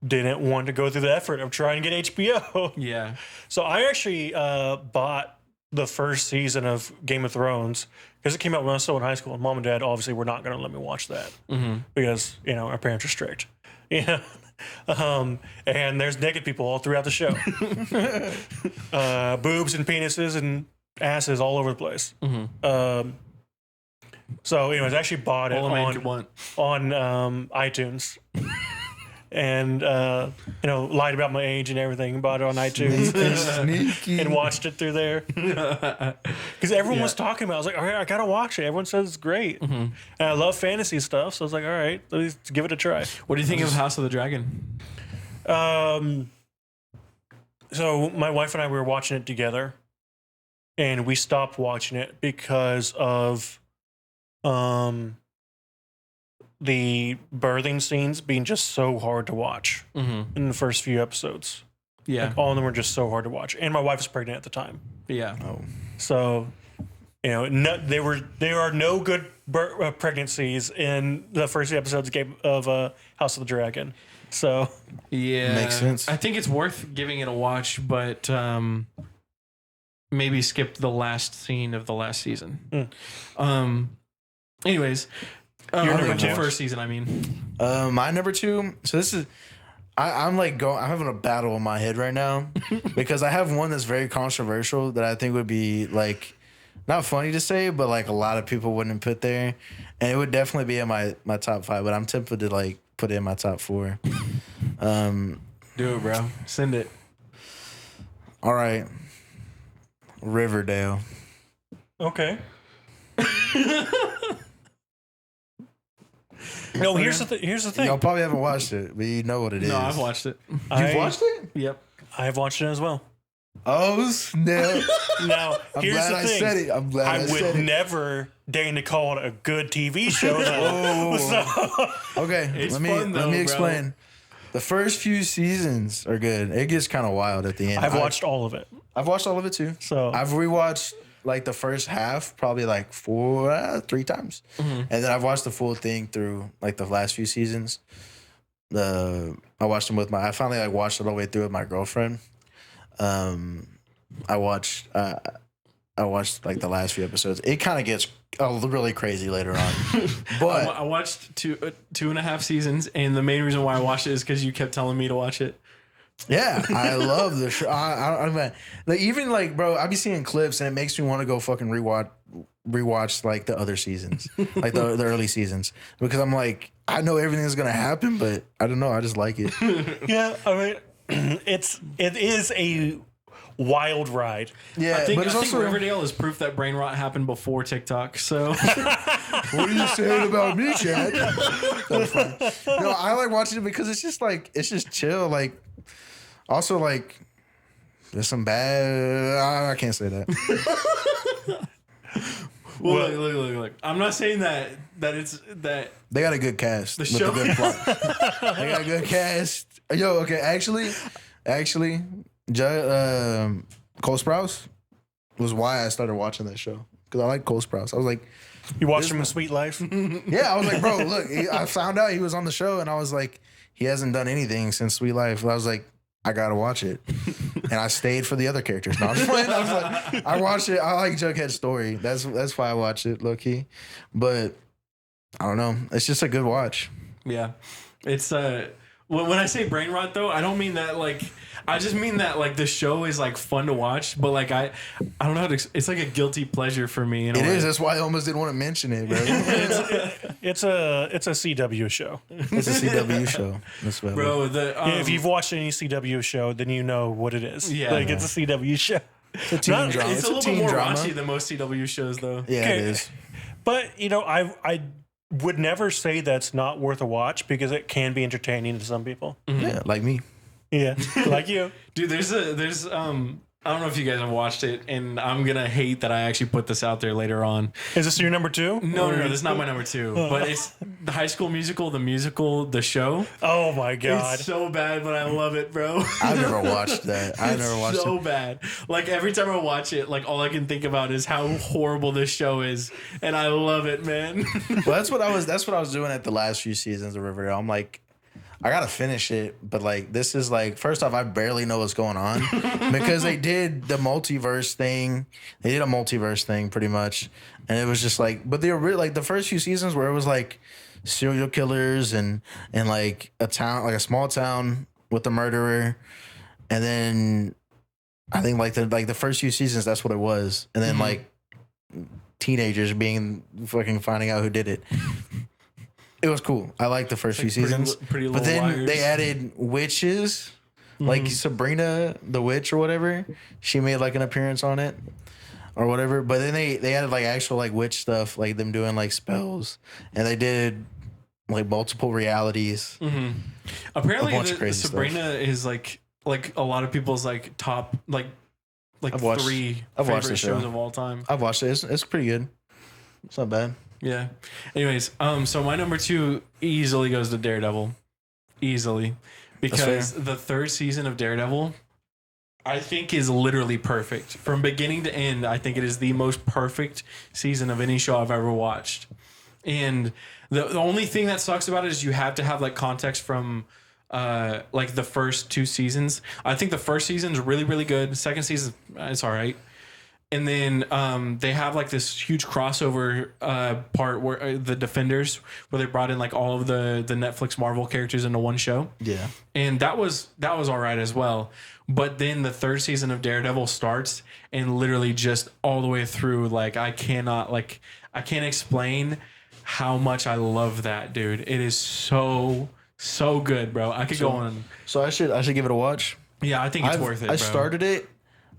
didn't want to go through the effort of trying to get HBO. Yeah. So I actually bought the first season of Game of Thrones because it came out when I was still in high school, and mom and dad obviously were not going to let me watch that because our parents are strict. Yeah. And there's naked people all throughout the show. Boobs and penises and asses all over the place. Mm-hmm. So, anyways, I actually bought it All a man could want. on iTunes. And lied about my age and everything. Bought it on iTunes Sneaky. and watched it through there because everyone was talking about it. I was like, all right, I gotta watch it. Everyone says it's great, and I love fantasy stuff. So I was like, all right, let's give it a try. What do you think of House of the Dragon? So my wife and I were watching it together, and we stopped watching it because of the birthing scenes being just so hard to watch in the first few episodes. Yeah. Like, all of them were just so hard to watch. And my wife was pregnant at the time. Yeah. Oh. So, there are no good pregnancies in the first episodes of House of the Dragon. So, Yeah. Makes sense. I think it's worth giving it a watch, but maybe skip the last scene of the last season. Anyways, Your number the two? first season, I mean. My number 2. So this is, I'm having a battle in my head right now because I have one that's very controversial that I think would be like not funny to say, but like a lot of people wouldn't put there, and it would definitely be in my top 5. But I'm tempted to like put it in my top 4. Do it, bro. Send it. All right, Riverdale. okay. No, here's the thing. Y'all probably haven't watched it, but you know what it is. No, I've watched it. You've watched it? Yep. I've watched it as well. Oh snap! Now, I'm here's glad the I thing. said it. I'm glad I I said would it. never deign to call it a good TV show. Though. So, Okay, It's let fun, me though, explain. The first few seasons are good. It gets kind of wild at the end. I've watched all of it. I've watched all of it too. So I've rewatched like the first half probably like 3 times, and then I've watched the full thing through like the last few seasons. I watched them I finally like watched it all the way through with my girlfriend. I watched like the last few episodes. It kind of gets really crazy later on, but I watched 2.5 seasons, and the main reason why I watched it is because you kept telling me to watch it. yeah, I love the show. I like even like bro, I be seeing clips and it makes me want to go fucking rewatch like the other seasons, like the early seasons, because I'm like I know everything's gonna happen, but I don't know. I just like it. yeah, I mean, it is a wild ride. Yeah, I think but it's also Riverdale is proof that brain rot happened before TikTok. So what are you saying about me, Chad? That's funny. No, I like watching it because it's just chill. Like also like there's some bad. I can't say that. well, look. I'm not saying that it's that. They got a good cast. The with show- a good plot. They got a good cast. Yo, okay, actually, Cole Sprouse was why I started watching that show because I like Cole Sprouse. I was like, You watched him in Sweet Life? yeah, I was like, bro, look, I found out he was on the show, and I was like, he hasn't done anything since Sweet Life. I was like, I gotta watch it, and I stayed for the other characters. No, I'm just playing. I was like, I watched it. I like Jughead's story. That's why I watched it, low key. But I don't know. It's just a good watch. Yeah, it's when I say brain rot though, I don't mean that like. I just mean that like the show is like fun to watch, but like I don't know how to. It's like a guilty pleasure for me. In a It way. is. That's why I almost didn't want to mention it, bro. It's a CW show. It's a CW show. That's what bro. If you've watched any CW show, then you know what it is. Yeah. Like it's a CW show. It's a teen drama. it's a little teen bit more drama. raunchy than most CW shows, though. Yeah, Okay. it is. But I would never say that's not worth a watch because it can be entertaining to some people. Yeah, like me. Yeah, like you. Dude, there's I don't know if you guys have watched it, and I'm gonna hate that I actually put this out there later on. Is this your number 2? No, this is not my number 2. But it's the High School Musical, the show. Oh my god. It's so bad, but I love it, bro. I've never watched that. I've never watched so it. bad. Like every time I watch it, like all I can think about is how horrible this show is, and I love it, man. Well, that's what I was doing at the last few seasons of Riverdale. I'm like, I gotta finish it, but like this is like first off, I barely know what's going on because they did the multiverse thing. They did a multiverse thing pretty much, and it was just like, but they were really, like the first few seasons where it was like serial killers and like a town, like a small town with a murderer, and then I think like the first few seasons, that's what it was, and then like teenagers being fucking finding out who did it. It was cool. I liked the first few seasons, Pretty but Little then Liars. they added witches, like Sabrina the witch or whatever. She made like an appearance on it or whatever. But then they added like actual like witch stuff, like them doing like spells, and they did like multiple realities. Apparently, bunch of crazy Sabrina is like a lot of people's like top like I've watched 3 the favorite show. shows of all time. I've watched it. It's pretty good. It's not bad. Yeah. Anyways, so my number 2 easily goes to Daredevil, easily, because the 3rd season of Daredevil, I think, is literally perfect from beginning to end. I think it is the most perfect season of any show I've ever watched, and the only thing that sucks about it is you have to have like context from like the first 2 seasons. I think the first season is really, really good. Second season, it's all right. And then they have like this huge crossover part where the Defenders, where they brought in like all of the Netflix Marvel characters into one show. Yeah. And that was all right as well. But then the 3rd season of Daredevil starts, and literally just all the way through, like I can't explain how much I love that, dude. It is so good, bro. I could go on. So I should give it a watch. Yeah, I think it's worth it. I bro. started it.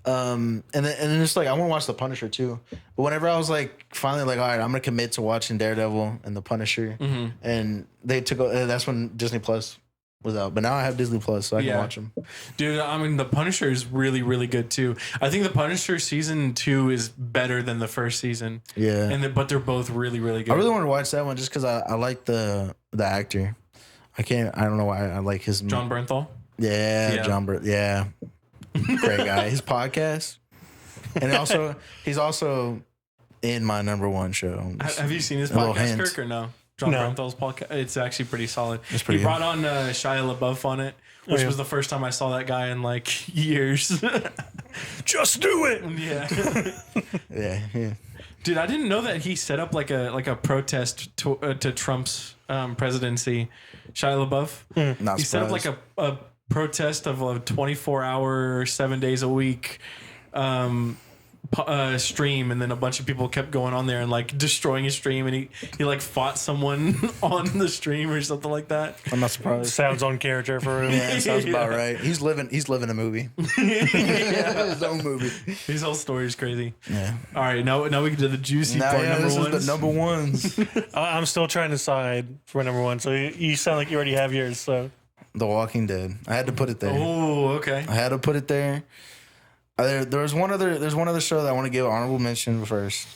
And then it's like I want to watch The Punisher too, but whenever I was like finally like, all right, I'm gonna commit to watching Daredevil and The Punisher, and they took that's when Disney Plus was out, but now I have Disney Plus, so I can watch them. Dude, I mean, The Punisher is really, really good too. I think The Punisher season 2 is better than the first season. Yeah, but they're both really, really good. I really want to watch that one just because I like the actor. I don't know why I like his John Bernthal. Yeah. John Bernthal. Yeah. Great guy. His podcast, and he's also in my number 1 show. Have you seen his podcast, Kirk, or no? John Bernthal's podcast. It's actually pretty solid. It's pretty. He brought on Shia LaBeouf on it, which was the first time I saw that guy in like years. Just do it. Yeah. Yeah. Dude, I didn't know that he set up like a protest to Trump's presidency. Shia LaBeouf. Not he set up like a protest of a 24-hour, 7 days a week stream, and then a bunch of people kept going on there and like destroying his stream, and he like fought someone on the stream or something like that. I'm not surprised. Sounds on character for him. Yeah, sounds about right. He's living a movie. His own movie. His whole story is crazy. Yeah. All right, now we get to the juicy part. This is the number ones. I'm still trying to decide for number 1. So you sound like you already have yours. So The Walking Dead. I had to put it there. Oh, okay. I had to put it there. There's one other show that I want to give honorable mention first.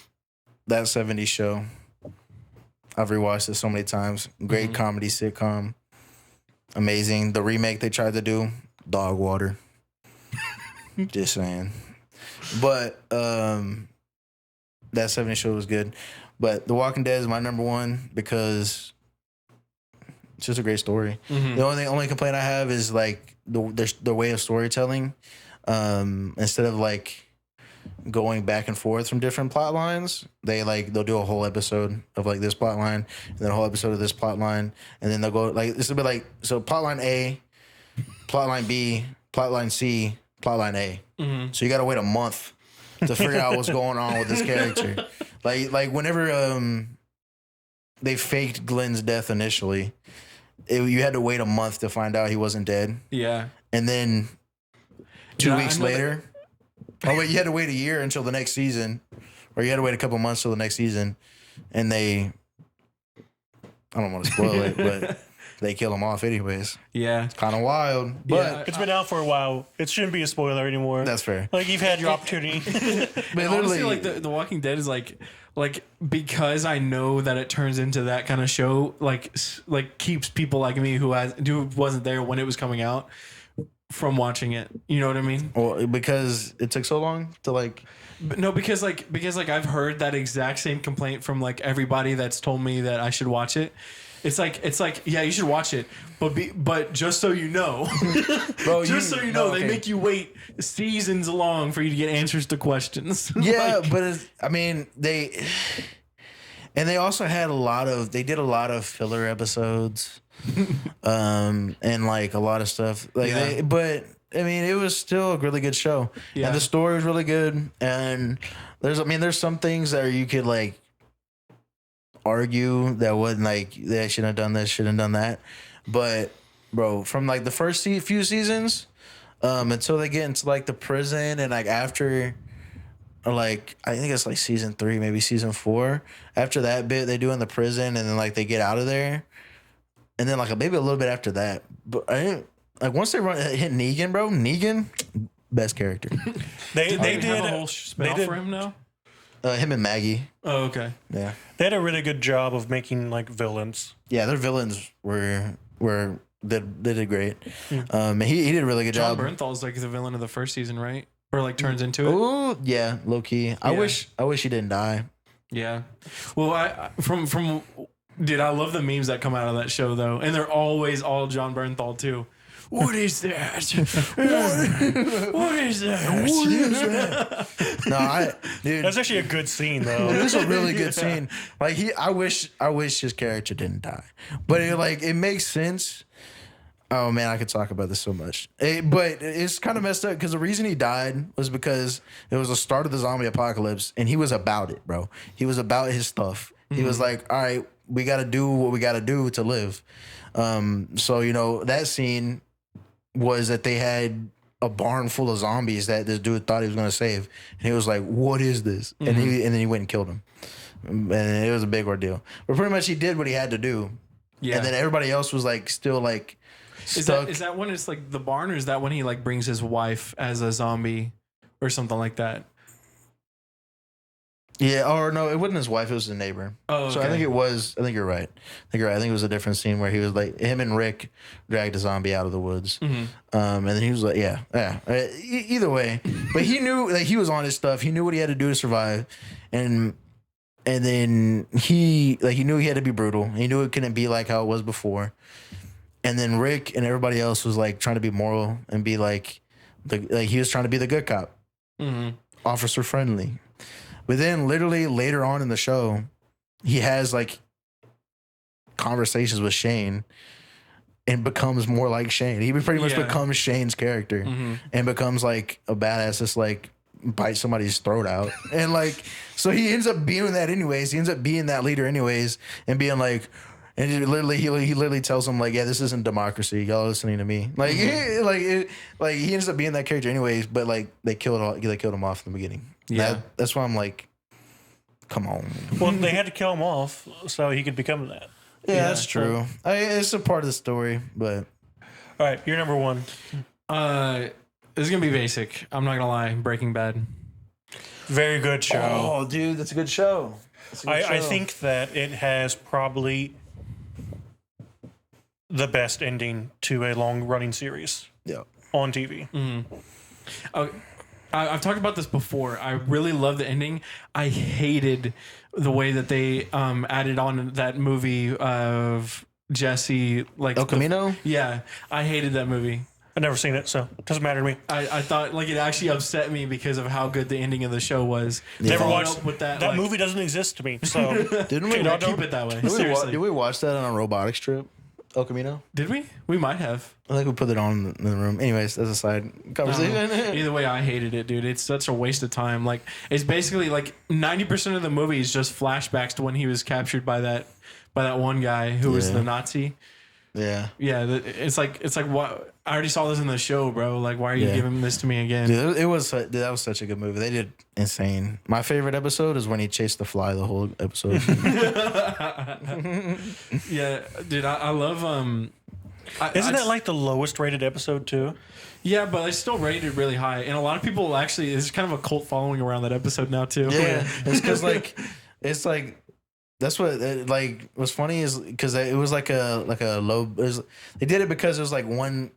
That 70s show. I've rewatched it so many times. Great comedy sitcom. Amazing. The remake they tried to do, dog water. Just saying. But that 70s show was good. But The Walking Dead is my number 1 because it's just a great story. The only complaint I have is like the way of storytelling. Instead of like going back and forth from different plot lines, they'll do a whole episode of like this plot line, and then a whole episode of this plot line, and then they'll go like this will be like, so plot line A, plot line B, plot line C, plot line A. So you got to wait a month to figure out what's going on with this character. Like whenever they faked Glenn's death initially, you had to wait a month to find out he wasn't dead. Yeah. And then 2 weeks later, you had to wait a year until the next season, or you had to wait a couple months till the next season, and I don't want to spoil it, but they kill him off anyways. Yeah. It's kind of wild, but it's been out for a while. It shouldn't be a spoiler anymore. That's fair. Like you've had your opportunity. But honestly, like the Walking Dead is like because I know that it turns into that kind of show, like keeps people like me who wasn't there when it was coming out from watching it. You know what I mean? Well, because it took so long to like. No, because I've heard that exact same complaint from like everybody that's told me that I should watch it. It's like yeah, you should watch it, but just so you know, Bro, they make you wait seasons long for you to get answers to questions. Yeah, but they also had they did a lot of filler episodes, and like a lot of stuff. Like, Yeah. but I mean, it was still a really good show. Yeah. And the story was really good. And there's some things that you could like argue that wouldn't like they shouldn't have done this, shouldn't have done that. But bro, from like the first few seasons, until they get into like the prison and like after, like I think it's like season 3, maybe season 4. After that bit they do in the prison and then like they get out of there, and then like maybe a little bit after that. But I didn't like once they hit Negan, bro. Negan, best character. They They did have a whole spell did- for him now. Him and Maggie. Oh, okay. Yeah, They had a really good job of making like villains. yeah. Their villains they did great. And he did a really good John job. Bernthal's like the villain of the first season, right? Or like turns into it. Ooh, yeah, low key. I Yeah. wish he didn't die. Yeah. Well, I dude, I love the memes that come out of that show though, and they're always all John Bernthal too. What is that? What is that? No, dude, That's actually a good scene though. this is a really good scene. Like I wish his character didn't die, but it makes sense. Oh man, I could talk about this so much. But it's kind of messed up because the reason he died was because it was the start of the zombie apocalypse, and he was about it, bro. He was about his stuff. He was like, all right, we got to do what we got to do to live. So that scene was that they had a barn full of zombies that this dude thought he was going to save, and he was like, what is this? And then he went and killed him, and it was a big ordeal. But pretty much he did what he had to do. Yeah. And then everybody else was like still like stuck. Is that when it's like the barn, or is that when he like brings his wife as a zombie or something like that? Yeah, or no, it wasn't his wife, it was the neighbor. Oh, So I okay. think you're right. I think it was a different scene where he was like, him and Rick dragged a zombie out of the woods. Mm-hmm. And then he was like, yeah. Either way. But he knew that he was on his stuff. He knew what he had to do to survive. And then he knew he had to be brutal. He knew it couldn't be like how it was before. And then Rick and everybody else was like trying to be moral and be like he was trying to be the good cop. Mm-hmm. Officer friendly. But then literally later on in the show, he has like conversations with Shane and becomes more like Shane. He pretty much Yeah. becomes Shane's character and becomes like a badass that's like bite somebody's throat out. And like, so he ends up being that anyways. He ends up being that leader anyways and being like, and he literally tells them like, yeah, this isn't democracy. Y'all listening to me. Like, he ends up being that character anyways. But like, they killed him off in the beginning. Yeah. That's why I'm like, come on. Well, they had to kill him off so he could become that. Yeah, that's true. It's a part of the story, but All right, you're number one. This is gonna be basic. I'm not gonna lie. Breaking Bad. Very good show. oh, dude, that's a good show. I think that it has probably the best ending to a long running series Yeah. on TV. I've talked about this before. I really love the ending. I hated the way that they added on that movie of Jesse, like El Camino? Yeah, I hated that movie. I've never seen it, so it doesn't matter to me. I thought like it actually upset me because of how good the ending of the show was. Never Followed watched up with that. that like, movie. Doesn't exist to me. So Didn't we? Dude, keep it that way. Did Seriously, we watch that on a robotics trip? El Camino? did we? We might have. I think we put it on in the room. Anyways, that's a side conversation. Either way, I hated it, dude. It's such a waste of time. Like, it's basically like 90% of the movie is just flashbacks to when he was captured by that one guy who was Yeah. the Nazi. Yeah. Yeah, it's like what I already saw this in the show, bro. Like, why are you Yeah. giving this to me again? Dude, that was such a good movie. They did insane. My favorite episode is when he chased the fly the whole episode. Yeah, dude, I love isn't that like the lowest rated episode too? Yeah, but it's still rated really high, and a lot of people actually there's kind of a cult following around that episode now too. Yeah, it's because it's like that's what like what's funny is because it was like a low. They did it because it was like one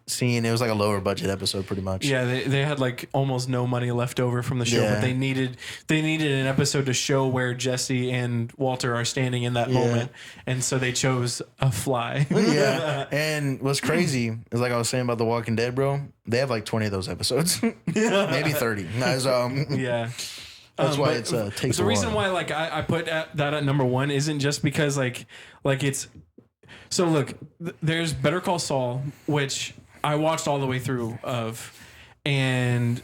scene. It was like a lower budget episode, pretty much. Yeah, they had like almost no money left over from the show, Yeah. but they needed an episode to show where Jesse and Walter are standing in that moment, and so they chose a fly. Yeah, and what's crazy is like I was saying about The Walking Dead, bro. They have like 20 of those episodes, maybe 30. Yeah. That's why but it's takes the a reason while. why like I put that at number one isn't just because like it's so look there's Better Call Saul, which I watched all the way through and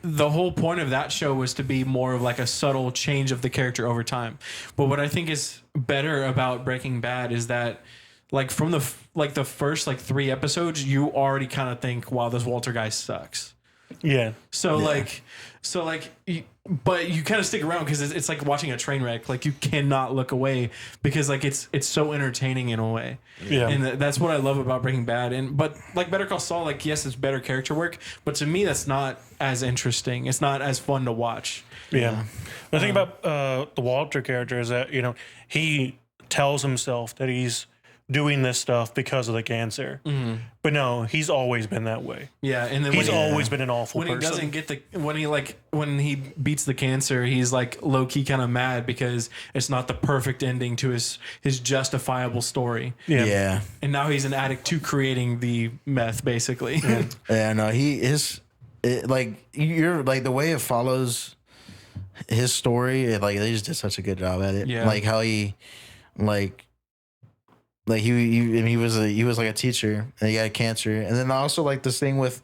the whole point of that show was to be more of like a subtle change of the character over time. But what I think is better about Breaking Bad is that like from the first like 3 episodes, you already kind of think, wow, this Walter guy sucks. Yeah. But you kind of stick around because it's like watching a train wreck. Like you cannot look away because like it's so entertaining in a way. Yeah. And that's what I love about Breaking Bad. But like Better Call Saul, like yes, it's better character work, but to me that's not as interesting. It's not as fun to watch. Yeah. The thing about the Walter character is that, he tells himself that he's doing this stuff because of the cancer. Mm-hmm. But no, he's always been that way. Yeah, and then he's always been an awful person. When he doesn't get when he beats the cancer, he's like low key kind of mad because it's not the perfect ending to his justifiable story. Yeah. And now he's an addict to creating the meth, basically. Yeah, no, you're like the way it follows his story, like they just did such a good job at it. Yeah. Like how he he was like a teacher and he had cancer, and then also like this thing with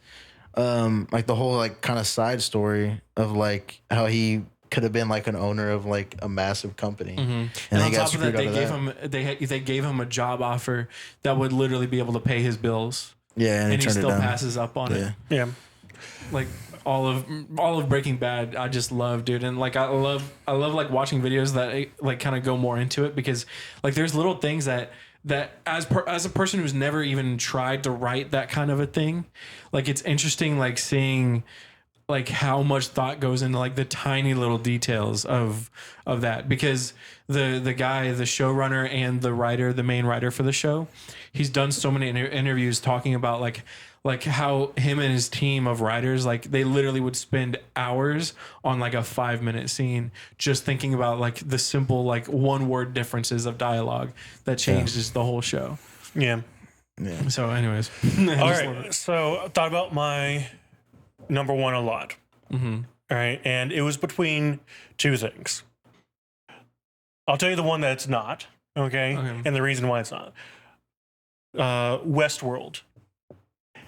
like the whole like kind of side story of like how he could have been like an owner of like a massive company, and on top of that they gave him a job offer that would literally be able to pay his bills. Yeah, and he turned still it down. passes up on it. Yeah. Like all of Breaking Bad, I just love, dude, and like I love like watching videos that like kind of go more into it because like there's little things that as a person who's never even tried to write that kind of a thing, like it's interesting like seeing like how much thought goes into like the tiny little details of that, because the guy, the showrunner and the main writer for the show, he's done so many interviews talking about like how him and his team of writers, like they literally would spend hours on like a 5-minute scene just thinking about like the simple like 1-word differences of dialogue that changes the whole show. Yeah. So anyways. All right. So I thought about my number one a lot. Mm-hmm. All right. And it was between 2 things. I'll tell you the one that it's not. Okay. And the reason why it's not. Westworld.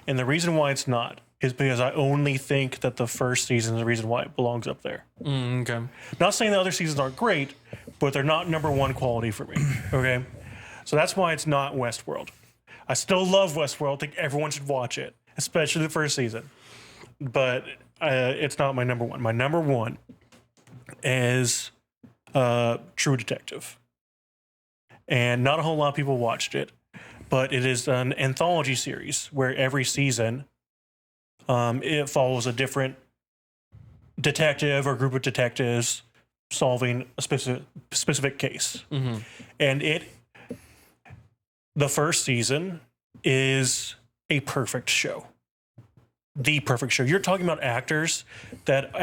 And the reason why it's not is because I only think that the first season is the reason why it belongs up there. Okay. Not saying the other seasons aren't great, but they're not number one quality for me. Okay. So that's why it's not Westworld. I still love Westworld. I think everyone should watch it, especially the first season. But it's not my number one. My number one is True Detective. And not a whole lot of people watched it. But it is an anthology series where every season it follows a different detective or group of detectives solving a specific case. Mm-hmm. And the first season is a perfect show. The perfect show. You're talking about actors that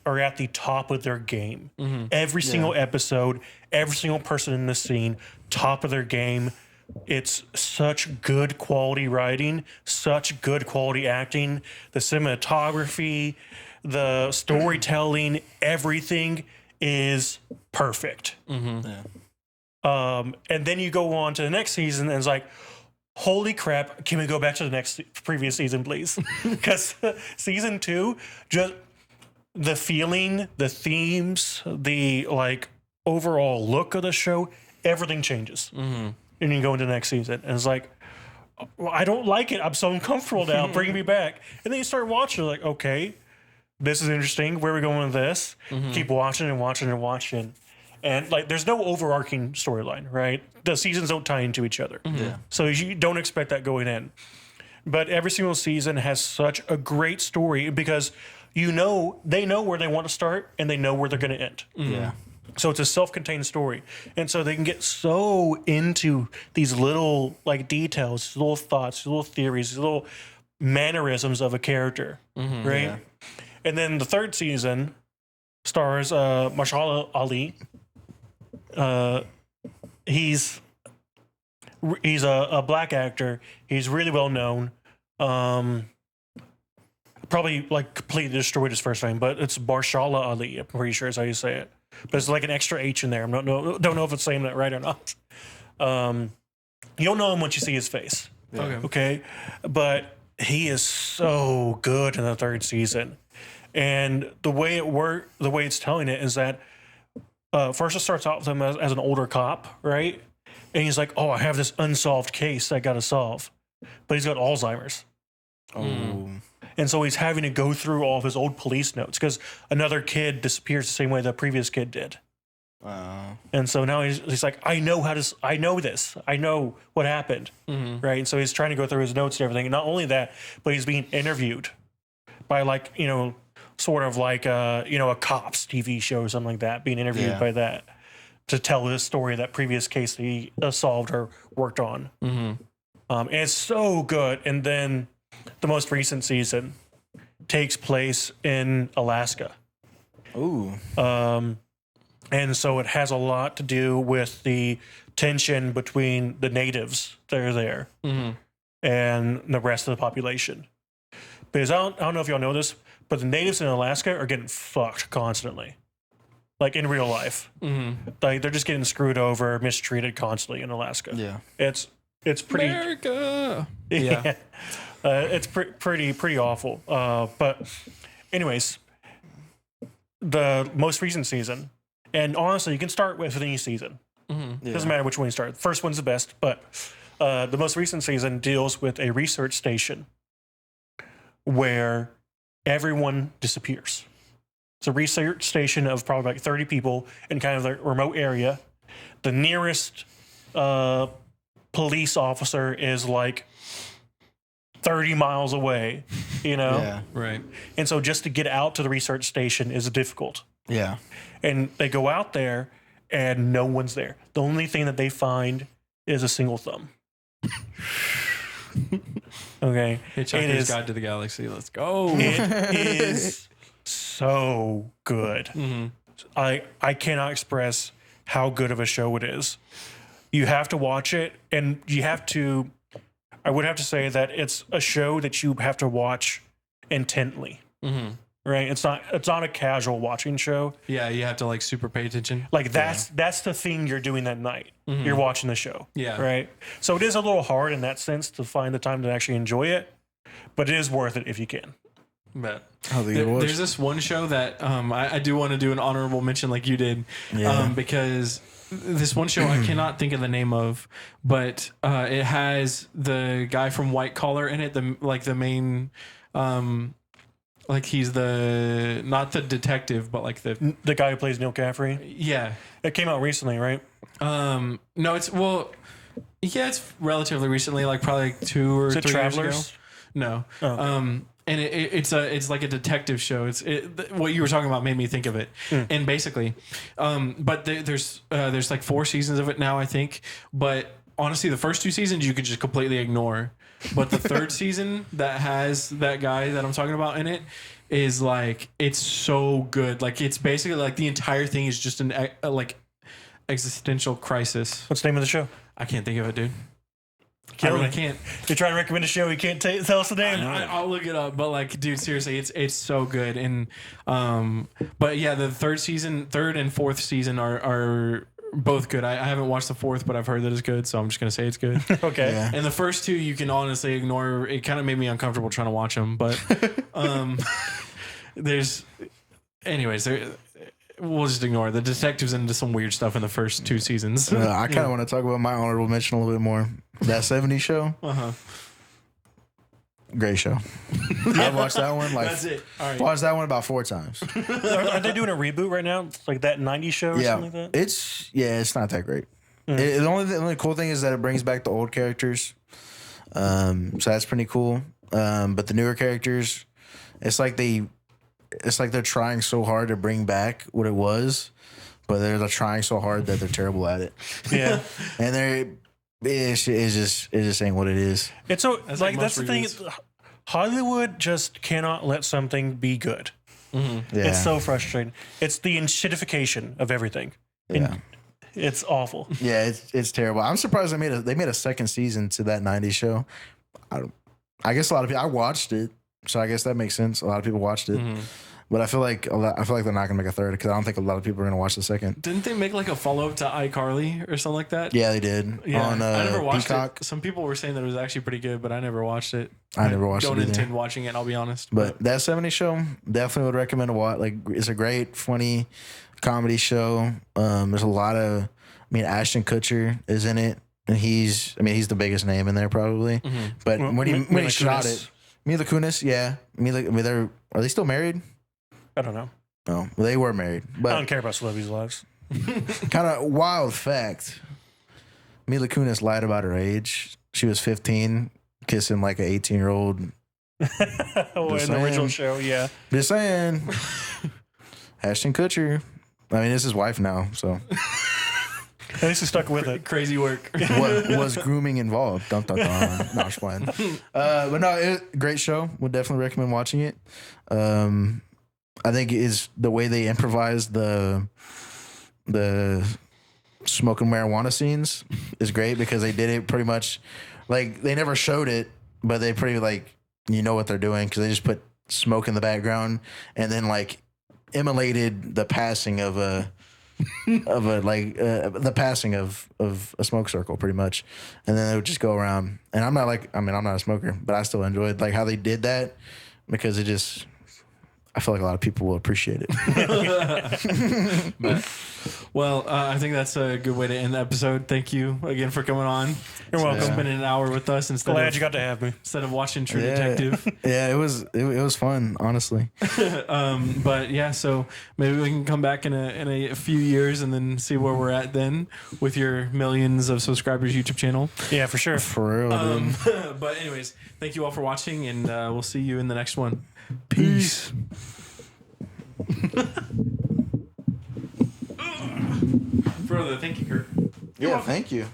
are at the top of their game. Mm-hmm. Every single episode, every single person in the scene, top of their game. It's such good quality writing, such good quality acting, the cinematography, the storytelling, everything is perfect. Mm-hmm. Yeah. And then you go on to the next season and it's like, holy crap, can we go back to the previous season, please? Because season 2, just the feeling, the themes, the like overall look of the show, everything changes. Mm-hmm. And you go into the next season, and it's like, well, I don't like it. I'm so uncomfortable now. Bring me back. And then you start watching, like, okay, this is interesting. Where are we going with this? Mm-hmm. Keep watching and watching and watching. And like, there's no overarching storyline, right? The seasons don't tie into each other. Mm-hmm. Yeah. So you don't expect that going in. But every single season has such a great story because they know where they want to start and they know where they're going to end. Mm-hmm. Yeah. So it's a self-contained story. And so they can get so into these little like details, little thoughts, little theories, little mannerisms of a character, right? Yeah. And then the third season stars Mahershala Ali. He's a black actor. He's really well known. Probably like completely destroyed his first name, but it's Mahershala Ali. I'm pretty sure is how you say it. But it's like an extra H in there. Don't know if it's saying that right or not. You don't know him once you see his face. Yeah. Okay. But he is so good in the third season. And the way it's telling it is that first it starts off with him as an older cop, right? And he's like, oh, I have this unsolved case I got to solve. But he's got Alzheimer's. Oh. And so he's having to go through all of his old police notes because another kid disappears the same way the previous kid did. Wow. And so now he's like, I know this. I know what happened. Right. And so he's trying to go through his notes and everything. And not only that, but he's being interviewed by like, sort of like, a cops TV show or something like that, being interviewed by that to tell his story, that previous case that he solved or worked on. And it's so good. And then the most recent season takes place in Alaska. Ooh. And so it has a lot to do with the tension between the natives that are there and the rest of the population. Because I don't know if y'all know this, but the natives in Alaska are getting fucked constantly. Like in real life. Like they're just getting screwed over, mistreated constantly in Alaska. Yeah. It's pretty... America. Yeah. It's pretty awful. But anyways, the most recent season, and honestly, you can start with any season. Doesn't matter which one you start. The first one's the best, but the most recent season deals with a research station where everyone disappears. It's a research station of probably like 30 people in kind of a remote area. The nearest police officer is like 30 miles away, Yeah. Right. And so just to get out to the research station is difficult. Yeah. And they go out there and no one's there. The only thing that they find is a single thumb. Okay. Hitchhiker's Guide to the Galaxy. Let's go. It is so good. I cannot express how good of a show it is. You have to watch it, and I would have to say that it's a show that you have to watch intently. Right? It's not a casual watching show. Yeah, you have to like super pay attention. Like that's the thing you're doing that night. You're watching the show. Yeah. Right? So it is a little hard in that sense to find the time to actually enjoy it, but it is worth it if you can. But There's this one show that I do want to do an honorable mention like you did, because this one show I cannot think of the name of, but it has the guy from White Collar in it, the main, like he's not the detective, but like The guy who plays Neil Caffrey. yeah. It came out recently, right? No, it's it's relatively recently, like probably like 2 or 3 years ago. Travelers? No. Oh, okay. And it's like a detective show. What you were talking about made me think of it. And basically, but there's like 4 seasons of it now, I think. But honestly, the first 2 seasons you could just completely ignore. But the third season that has that guy that I'm talking about in it is like, it's so good. Like it's basically like the entire thing is just an like existential crisis. What's the name of the show? I can't think of it, dude. Kill I me. can't. You're trying to recommend a show, you can't tell us the name. I'll look it up, but like, dude, seriously, it's so good. And but yeah, the third and fourth season are both good. I haven't watched the fourth, but I've heard that it's good, so I'm just gonna say it's good. Okay. Yeah. And the first 2 you can honestly ignore. It kind of made me uncomfortable trying to watch them, but we'll just ignore it. The detective's into some weird stuff in the first 2 seasons. I kind of want to talk about my honorable mention a little bit more. That 70s show. Great show. I've watched that one That's it. All right. watched that one about 4 times. Are they doing a reboot right now? Like that 90s show or something like that? It's not that great. The only cool thing is that it brings back the old characters. So that's pretty cool. But the newer characters, it's like they're trying so hard to bring back what it was, but they're trying so hard that they're terrible at it. Yeah. And it just ain't what it is. It's so That's like like that's most the thing. Hollywood just cannot let something be good. Yeah. It's so frustrating. It's the shitification of everything. Yeah. It's awful. Yeah, it's terrible. I'm surprised they made a second season to that 90s show. I guess a lot of people, I watched it, so I guess that makes sense. A lot of people watched it. But I feel like they're not gonna make a third because I don't think a lot of people are gonna watch the second. Didn't they make like a follow up to iCarly or something like that? Yeah, they did. Yeah, On I never watched Peacock. it. Some people were saying that it was actually pretty good, but I never watched it. I never watched it Don't either. intend watching it. I'll be honest. But that 70s show, definitely would recommend to watch. Like, it's a great, funny comedy show. There's a lot of, Ashton Kutcher is in it, and he's the biggest name in there probably. Mm-hmm. But Well, when he Mila shot Kunis. it, Mila Kunis, yeah, are they still married? I don't know. No, well, they were married. I But don't care about celebrities' lives. kind of wild fact, Mila Kunis lied about her age. She was 15, kissing like an 18-year-old. Oh, in the original show, yeah. Just saying. Ashton Kutcher. It's his wife now, so. At least he stuck with it. Crazy work. What was grooming involved? Dun, dun, dun. No, I'm just playing. But no, great show. Would definitely recommend watching it. I think is the way they improvised the smoking marijuana scenes is great because they did it pretty much like they never showed it, but they pretty like what they're doing because they just put smoke in the background and then like emulated the passing of a the passing of a smoke circle pretty much, and then they would just go around. And I'm not a smoker, but I still enjoyed like how they did that because it just. I feel like a lot of people will appreciate it. Well, I think that's a good way to end the episode. Thank you again for coming on. You're welcome. Spending an hour with us instead Glad of you got to have me. instead of watching True Detective. Yeah, it was fun, honestly. But yeah, so maybe we can come back in a few years and then see where we're at then with your millions of subscribers YouTube channel. Yeah, for sure. For real, dude. But anyways, thank you all for watching, and we'll see you in the next one. Peace. Brother, thank you, Kurt. Yeah, thank you.